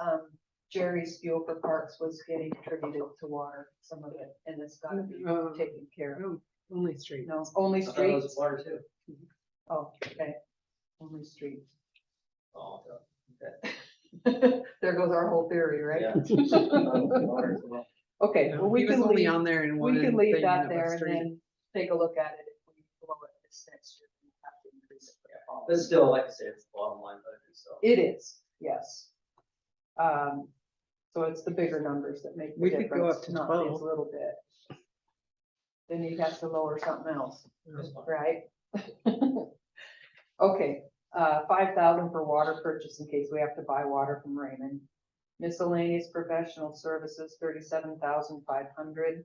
Jerry's fuel for parks was getting attributed to water, some of it, and it's gotta be Oh. taken care of. Oh, only street. No, only I thought it was streets. water too. Oh, okay. Only streets. Oh, okay. There goes our whole theory, right? Yeah. Water as well. Okay, No, well, we he was can only leave, on there in one. we can leave thing that and it was there and street. then take a look at it if we blow it this next year. We have to increase it for the fall. But still, like I said, it's the bottom line budget, so. It is, yes. So it's the bigger numbers that make the We could go difference, up to not 12. these little bit. Then you'd have to lower something else, That's fine. right? Okay, 5,000 for water purchase in case we have to buy water from Raymond. Miscellaneous professional services, 37,500.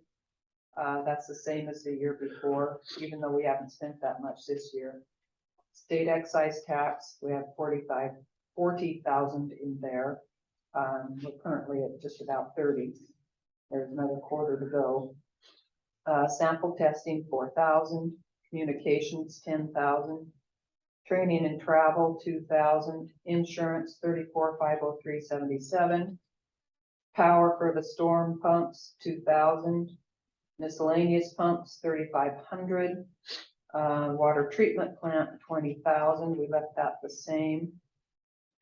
That's the same as the year before, even though we haven't spent that much this year. State excise tax, we have 40,000 in there. We're currently at just about 30. There's another quarter to go. Sample testing, 4,000. Communications, 10,000. Training and travel, 2,000. Insurance, 34,503.77. Power for the storm pumps, 2,000. Miscellaneous pumps, 3,500. Water treatment plant, 20,000. We left that the same.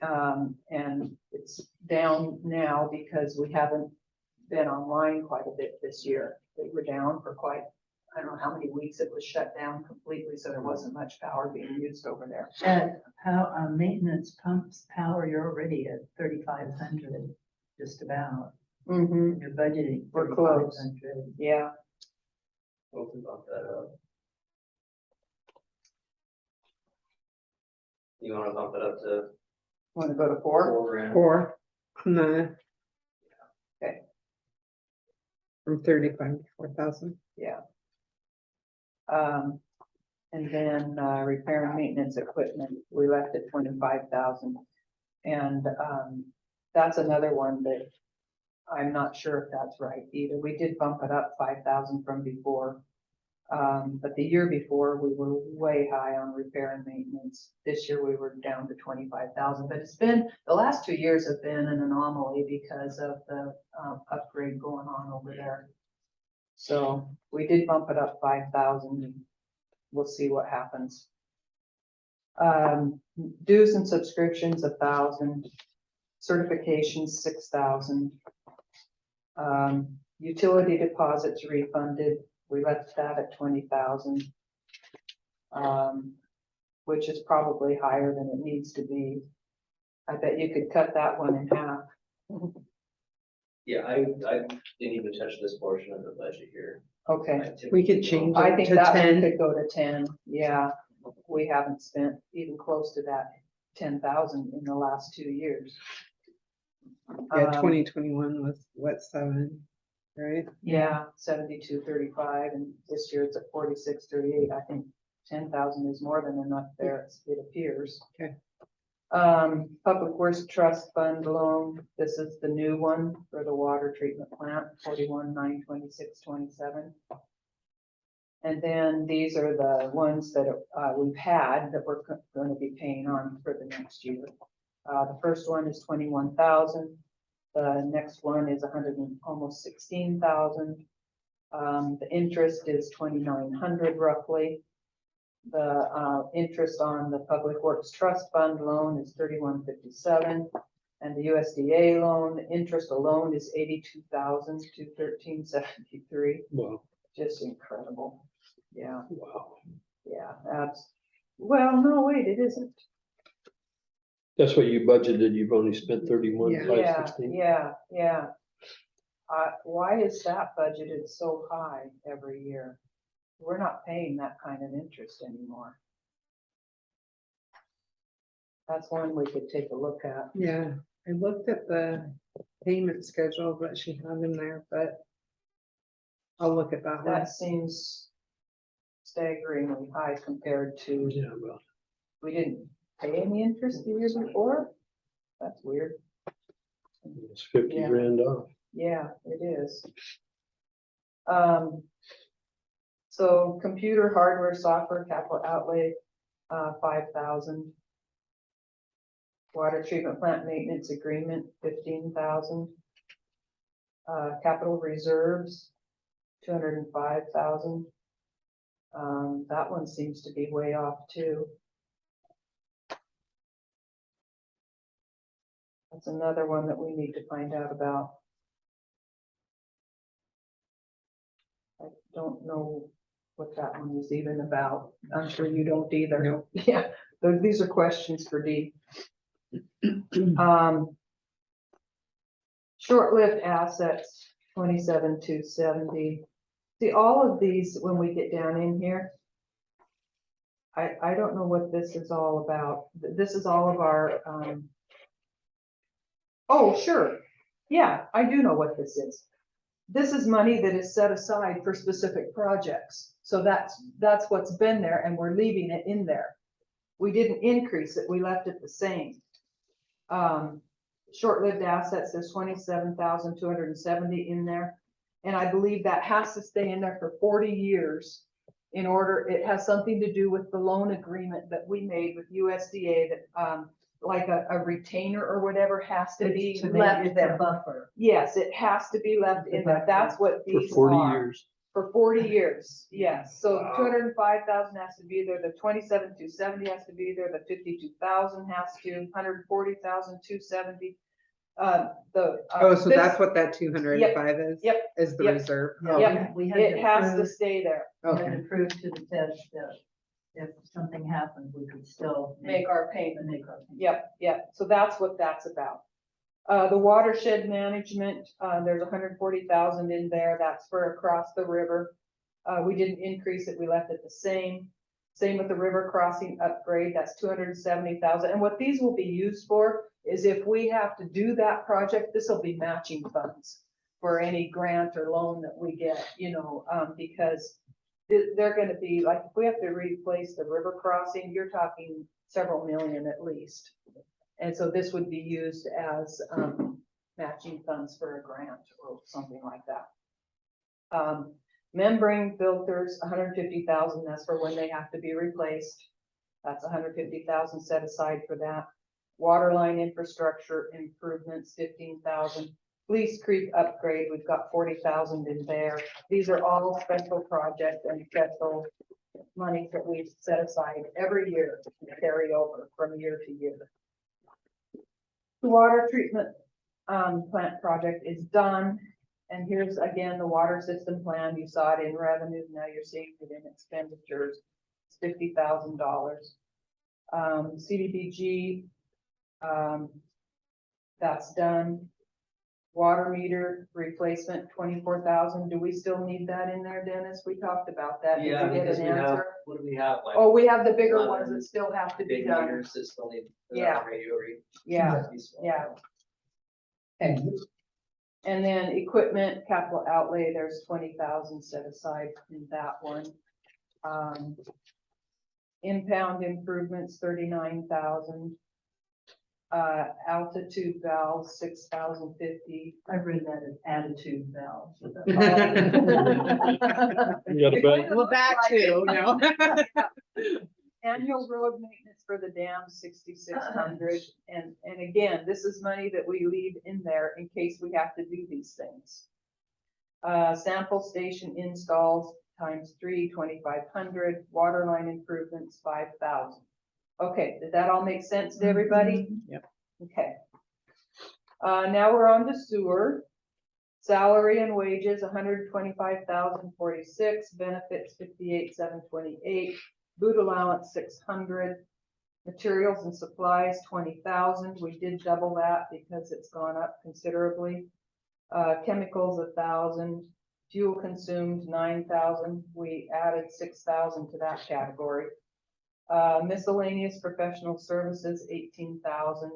And it's down now because we haven't been online quite a bit this year. We were down for quite, I don't know how many weeks it was shut down completely, so there wasn't much power being used over there. And how, maintenance pumps power, you're already at 3,500, just about. Mm-hmm, You're budgeting We're close. 3,500. yeah. Hope we bump that up. You wanna bump it up to Want to go to 4? 4 grand? 4. No. Okay. From 35 to 4,000. Yeah. And then, repair and maintenance equipment, we left at 25,000. And, that's another one that I'm not sure if that's right either. We did bump it up 5,000 from before. But the year before, we were way high on repair and maintenance. This year, we were down to 25,000, but it's been, the last 2 years have been an anomaly because of the, upgrade going on over there. So we did bump it up 5,000. We'll see what happens. Dues and subscriptions, 1,000. Certifications, 6,000. Utility deposits refunded. We left that at 20,000. Which is probably higher than it needs to be. I bet you could cut that one in half. Yeah, I didn't even touch this portion of the budget here. Okay. I We typically could go- change I it think to that one 10. could go to 10, yeah. We haven't spent even close to that 10,000 in the last 2 years. Yeah, Um, 2021 was what, 7, right? Yeah, 72.35, and this year it's at 46.38. I think 10,000 is more than enough there, it appears. Okay. Public Works Trust Fund loan, this is the new one for the water treatment plant, 41,926.27. And then these are the ones that we've had that we're going to be paying on for the next year. The first one is 21,000. The next one is almost 16,000. The interest is 2,900 roughly. The13interest on the Public Works Trust Fund loan is 3,157. And the USDA loan, the interest alone is 82,000 to 1373. Wow, Just incredible. Yeah. wow. Yeah, well, no, wait, it isn't. That's what you budgeted. You've only spent 31,516. Yeah. Why is that budgeted so high every year? We're not paying that kind of interest anymore. That's one we could take a look at. Yeah, I looked at the payment schedule that she had in there, but I'll look at that one. That seems staggeringly high compared to, Yeah, well, we didn't pay any interest the year before? That's weird. it's 50 Yeah. grand off. Yeah, it is. So computer hardware, software, capital outlay, 5,000. Water treatment plant maintenance agreement, 15,000. Capital reserves, 205,000. That one seems to be way off too. That's another one that we need to find out about. I don't know what that one is even about. I'm sure you don't either. Nope. Yeah, these are questions for Dee. Short-lived assets, 27,270. See, all of these, when we get down in here, I don't know what this is all about. This is all of our, oh, sure. Yeah, I do know what this is. This is money that is set aside for specific projects. So that's what's been there, and we're leaving it in there. We didn't increase it, we left it the same. Short-lived assets, there's 27,270 in there. And I believe that has to stay in there for 40 years in order, it has something to do with the loan agreement that we made with USDA that, like a retainer or whatever has to be So left it's a there. buffer. Yes, it has to be left in there. That's what For these 40 are. years. For 40 years, yes. So Wow. 205,000 has to be there, the 27,270 has to be there, the 52,000 has to, 140,270. So that's what that 205 is? Yep, Is the yep. reserve? No, Yep, we had it to has to prove, stay there. we had Okay. to prove to the Fed that if something happened, we could still Make our payment. make our payment. Yep. So that's what that's about. The watershed management, there's 140,000 in there. That's for across the river. We didn't increase it. We left it the same. Same with the river crossing upgrade. That's 270,000. And what these will be used for is if we have to do that project, this will be matching funds for any grant or loan that we get, because they're going to be like, if we have to replace the river crossing, you're talking several million at least. And so this would be used as matching funds for a grant or something like that. Membrane filters, 150,000, that's for when they have to be replaced. That's 150,000 set aside for that. Water line infrastructure improvements, 15,000. Fleece Creek upgrade, we've got 40,000 in there. These are all special projects and special money that we set aside every year to carry over from year to year. The water treatment plant project is done. And here's again, the water system plan. You saw it in revenue. Now you're seeing it in expenditures. It's $50,000. CDBG, that's done. Water meter replacement, 24,000. Do we still need that in there, Dennis? We talked about that. Did Yeah, we get because an we have, answer? what do we have, like? Oh, we have the bigger 11 ones that still have to be Big done. meters that still need. Yeah. Radio read. Yeah, yeah. And then equipment, capital outlay, there's 20,000 set aside in that one. Impound improvements, 39,000. Altitude valves, 6,050. I read that as attitude valve. You got a bet? Well, that too, no. Annual road maintenance for the dam, 6,600. And again, this is money that we leave in there in case we have to do these things. Sample station installs ×3, 2,500. Water line improvements, 5,000. Okay, did that all make sense to everybody? Yep. Okay. Now we're on to sewer. Salary and wages, 125,046. Benefits, 58,728. Boot allowance, 600. Materials and supplies, 20,000. We did double that because it's gone up considerably. Chemicals, 1,000. Fuel consumed, 9,000. We added 6,000 to that category. Miscellaneous professional services, 18,000.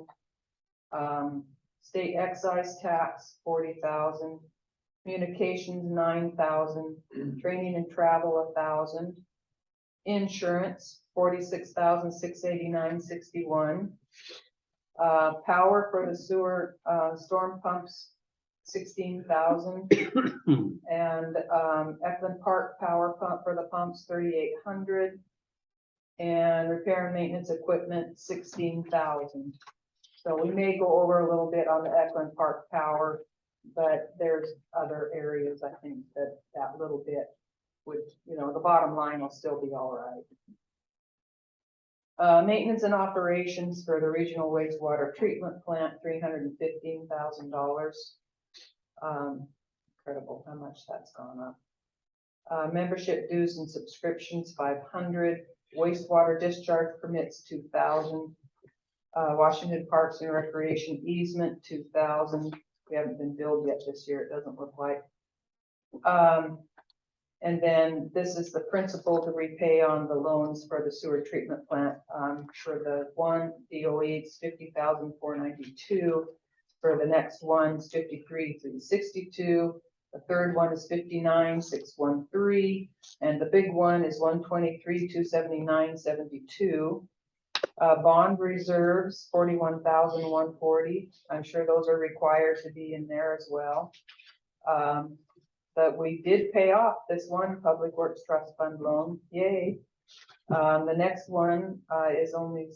State excise tax, 40,000. Communications, 9,000. Training and travel, 1,000. Insurance, 46,689.61. Power for the sewer, storm pumps, 16,000. And, Eklund Park power pump for the pumps, 3,800. And repair and maintenance equipment, 16,000. So we may go over a little bit on the Eklund Park power, but there's other areas, I think, that little bit would, the bottom line will still be all right. Maintenance and operations for the regional wastewater treatment plant, $315,000. Incredible how much that's gone up. Membership dues and subscriptions, 500. Wastewater discharge permits, 2,000. Washington Parks and Recreation easement, 2,000. We haven't been billed yet this year, it doesn't look like. And then this is the principal to repay on the loans for the sewer treatment plant. For the one DOE, it's 50,492. For the next one, it's 53,362. The third one is 59,613. And the big one is 123,279.72. Bond reserves, 41,140. I'm sure those are required to be in there as well. But we did pay off this one Public Works Trust Fund loan, yay. The next one is only,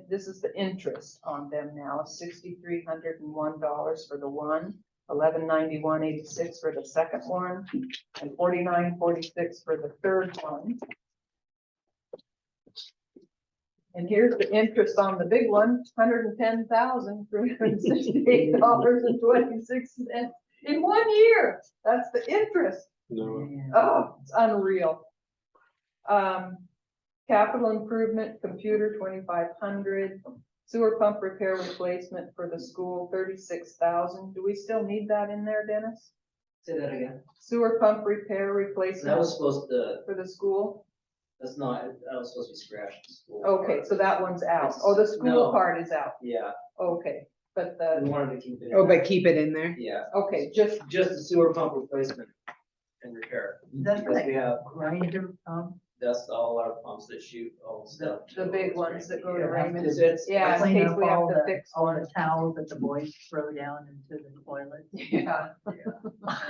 this is the interest on them now, $6,301 for the one, $1,191.86 for the second one, and $49.46 for the third one. And here's the interest on the big one, $110,368.26 in 1 year. That's the interest. No, Oh, it's unreal. Capital improvement, computer, 2,500. Sewer pump repair replacement for the school, 36,000. Do we still need that in there, Dennis? Say that again. Sewer pump repair That replacement was supposed to, for the school? that's not, that was supposed to be scratched. Okay, so that one's out. Oh, the school No. part is out. Yeah, Okay, but we the, wanted to keep it. in Oh, there. but keep it in there? Yeah, okay, just, just the sewer pump replacement and repair. That's Because we have, grinder pump. that's all our pumps that shoot all the stuff. the big ones that go to Yeah. Raymond's. It's- Yeah, in Clean case up we have all to the, fix all one. the towels that the boys throw down into the toilet. Yeah.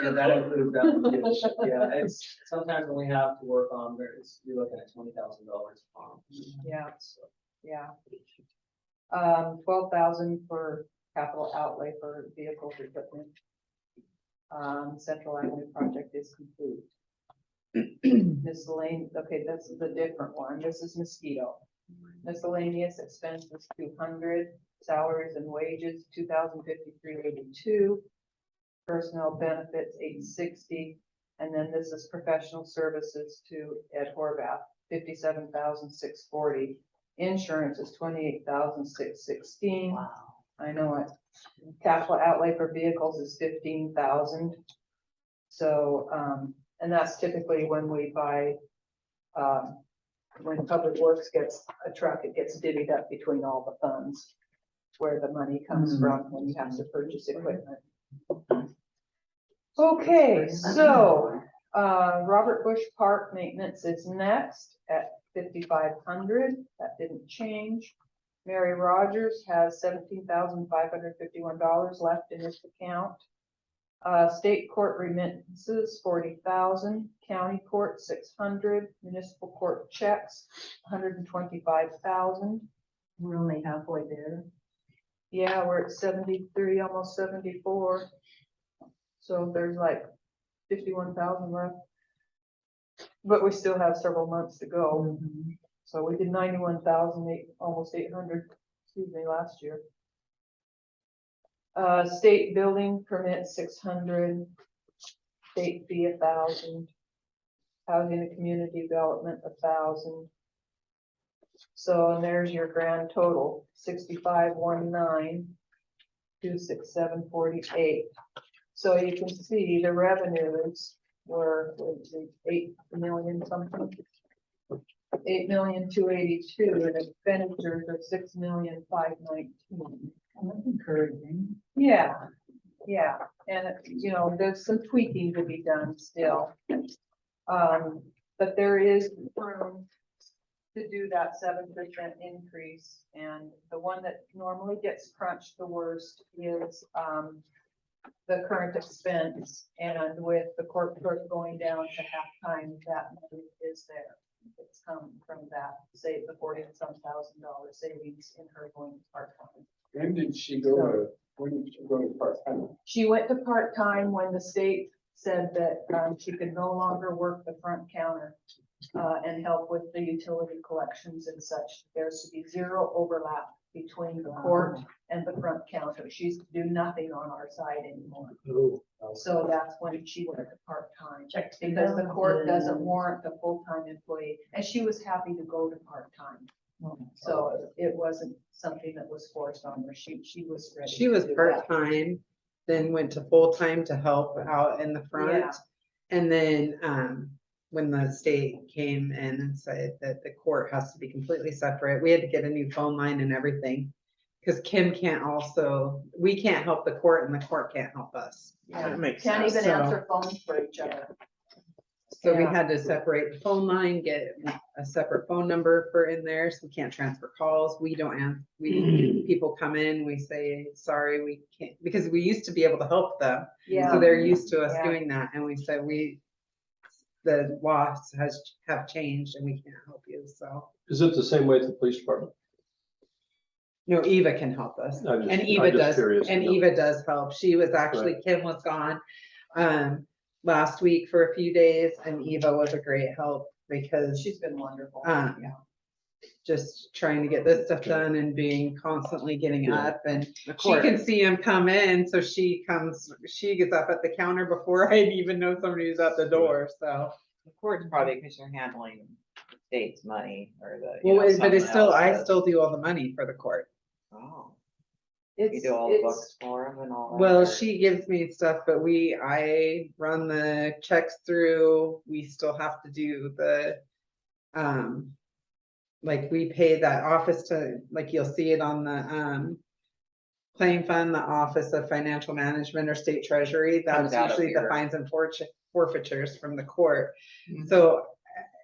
Yeah, that includes that one too. Yeah, it's, sometimes when we have to work on, you're looking at $20,000 a pump. Yeah. So, Yeah. 12,000 for capital outlay for vehicles equipment. Central Avenue project is complete. Miscellaneous, okay, this is a different one. This is mosquito. Miscellaneous expenses, 200. Salaries and wages, 2,053.82. Personnel benefits, 860. And then this is professional services to Ed Horvath, 57,640. Insurance is 28,616. Wow. I know it. Capital outlay for vehicles is 15,000. So, and that's typically when we buy, when Public Works gets a truck, it gets divvied up between all the funds where the money comes from when you have to purchase equipment. Okay, so, Robert Bush Park maintenance is next at 5,500. That didn't change. Mary Rogers has $17,551 left in this account. State court remittances, 40,000. County court, 600. Municipal court checks, 125,000. We're only halfway there. Yeah, we're at 73, almost 74. So there's like 51,000 left. But we still have several months to go. So we did 91,000, almost 800, excuse me, last year. State building permit, 600. State fee, 1,000. Housing and community development, 1,000. So, and there's your grand total, 65,192,6,748. So you can see the revenues were 8 million something. 8,282,000 and expenditures of 6,519,000. That's encouraging. Yeah, yeah, and you know, there's some tweaking to be done still. But there is room to do that 7% increase, and the one that normally gets crunched the worst is the current expense, and with the court clerk going down to half-time, that money is there. It's come from that, say the $40-some thousand savings in her going to part-time. When did she go to part-time? She went to part-time when the state said that she could no longer work the front counter and help with the utility collections and such. There's to be zero overlap between the court and the front counter. She's to do nothing on our side anymore. So that's when she went to part-time. Because the court doesn't warrant a full-time employee, and she was happy to go to part-time. So it wasn't something that was forced on her. She was ready. She to was do that. part-time, then went to full-time to help out in the Yeah. front. And then, when the state came in and said that the court has to be completely separate, we had to get a new phone line and everything. Cause Kim can't also, we can't help the court and the court can't help us. Yeah, That makes can't sense. even So- answer phones for each other. So we Yeah. had to separate the phone line, get a separate phone number for in there, so we can't transfer calls. We don't answer, people come in, we say, sorry, we can't, because we used to be able to help them. So Yeah, they're used to us Yeah. doing that, and we said, the laws have changed and we can't help you, so. Is it the same way at the police department? No, Eva can help us, I'm just- and I'm Eva just does, curious to and know. Eva does help. She was actually, Kim was gone, last week for a few days, and Eva was a great help because she's been wonderful. yeah. Just trying to get this stuff done and being constantly getting Yeah. up, and The she court, can see him come in, so she gets up at the counter before I even know somebody was at the door, so. the court's probably because you're handling the state's money or the. Well, but it's still, I else still do all the money for the court. does. Oh, It's, you do all the it's, books for them and all that. Well, or- she gives me stuff, but I run the checks through, we still have to do the, like, we pay that office to, like, you'll see it on the, claim fund, the Office of Financial Management or State Treasury, that's Comes out of usually the your- fines and forfeitures from the court. Mhm. So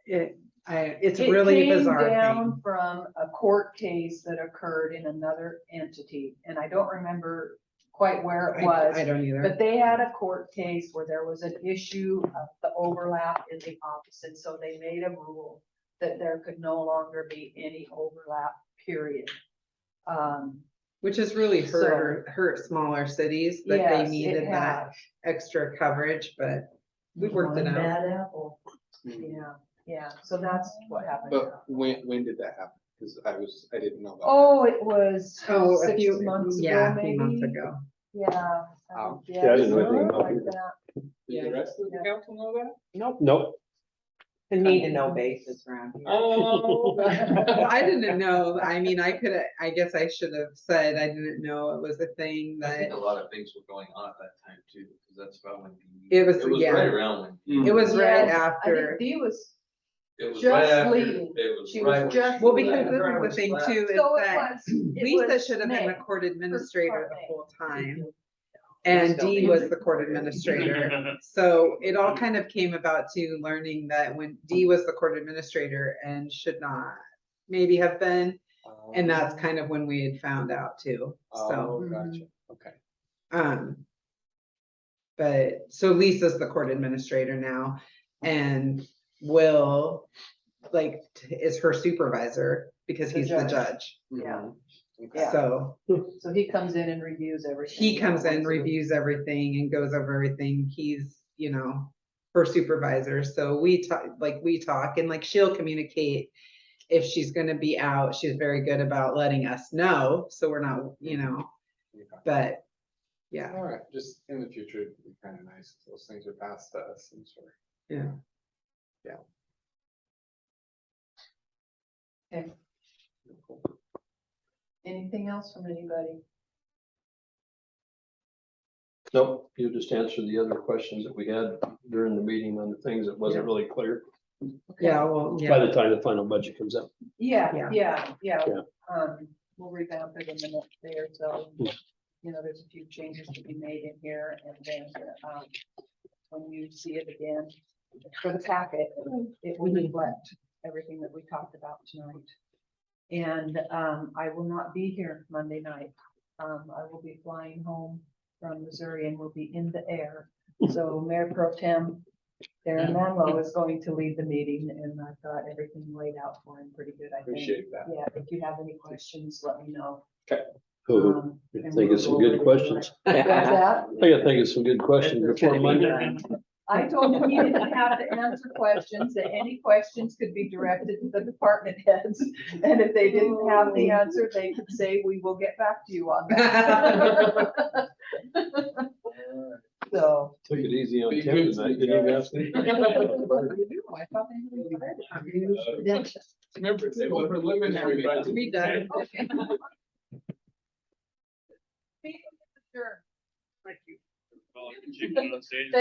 it's it really a came bizarre down thing. from a court case that occurred in another entity, and I don't remember quite where it was. I don't either. But they had a court case where there was an issue of the overlap in the office, and so they made a rule that there could no longer be any overlap, period. Which has really hurt smaller cities that they Yes, needed it that has. extra coverage, but we worked it One out. bad apple. Yeah, yeah, so that's what happened. But when did that happen? Cause I didn't know about Oh, it was Oh, a 6 few, months yeah, ago, a few months maybe. ago. Yeah. Oh. Yeah, I didn't know anything something about like it. that. that. Did the rest of the council know that? Nope. The need to know basis around here. Oh. Well, I didn't know, I mean, I guess I should have said, I didn't know it was a thing I that, think a lot of things were going on at that time too, because that's about when. It was- It was yeah. right around when. it was right Yeah, I after. think Dee was, It was just right after, leaving. it was She right. was when just she Well, left. because this is the thing too, is so it that was. it Lisa was should have been the May. court administrator the May. whole time. And Still Dee be. was the court administrator. So it all kind of came about to learning that when Dee was the court administrator and should not maybe have been, and that's kind of when we had found out too, so. Oh, gotcha, okay. But, so Lisa's the court administrator now, and Will, like, is her supervisor because The he's the judge. judge. Yeah. Okay. Yeah. So So he comes in and reviews everything. he comes in, once a week. reviews everything and goes over everything. He's, her supervisor. So we talk and like she'll communicate if she's gonna be out. She's very good about letting us know. So we're not, Okay. but yeah, All right, just in the future, it'd be kind of nice if those things are passed to us and sort of. yeah. Anything else from anybody? Nope, you just answered the other questions that we had during the meeting on the things that wasn't really clear Yeah, well, by yeah, the time the final budget comes out. Yeah, Yeah. Yeah. We'll revamp it in the next day or so. Hmm. You know, there's a few changes to be made in here, and then, when you see it again for the packet, it will reflect everything that we talked about tonight. And, I will not be here Monday night. I will be flying home from Missouri and will be in the air. So Mayor Pro Tem Darren Manlow is going to lead the meeting, and I've got everything laid out for him pretty good, I think. Appreciate that. Yeah, if you have any questions, let me know. Oh, I I think it's some good questions. What's that? I gotta think of some good questions before Monday. I told him he didn't have to answer questions, that any questions could be directed to the department heads. And if they didn't have the answer, they could say, we will get back to you on that. So. Took it easy on Be Tim good tonight, to you didn't you, guys. Ashley? I thought they had already. Remember, it was preliminary. but- Redone. Meeting is adjourned. Well, chicken on the stage.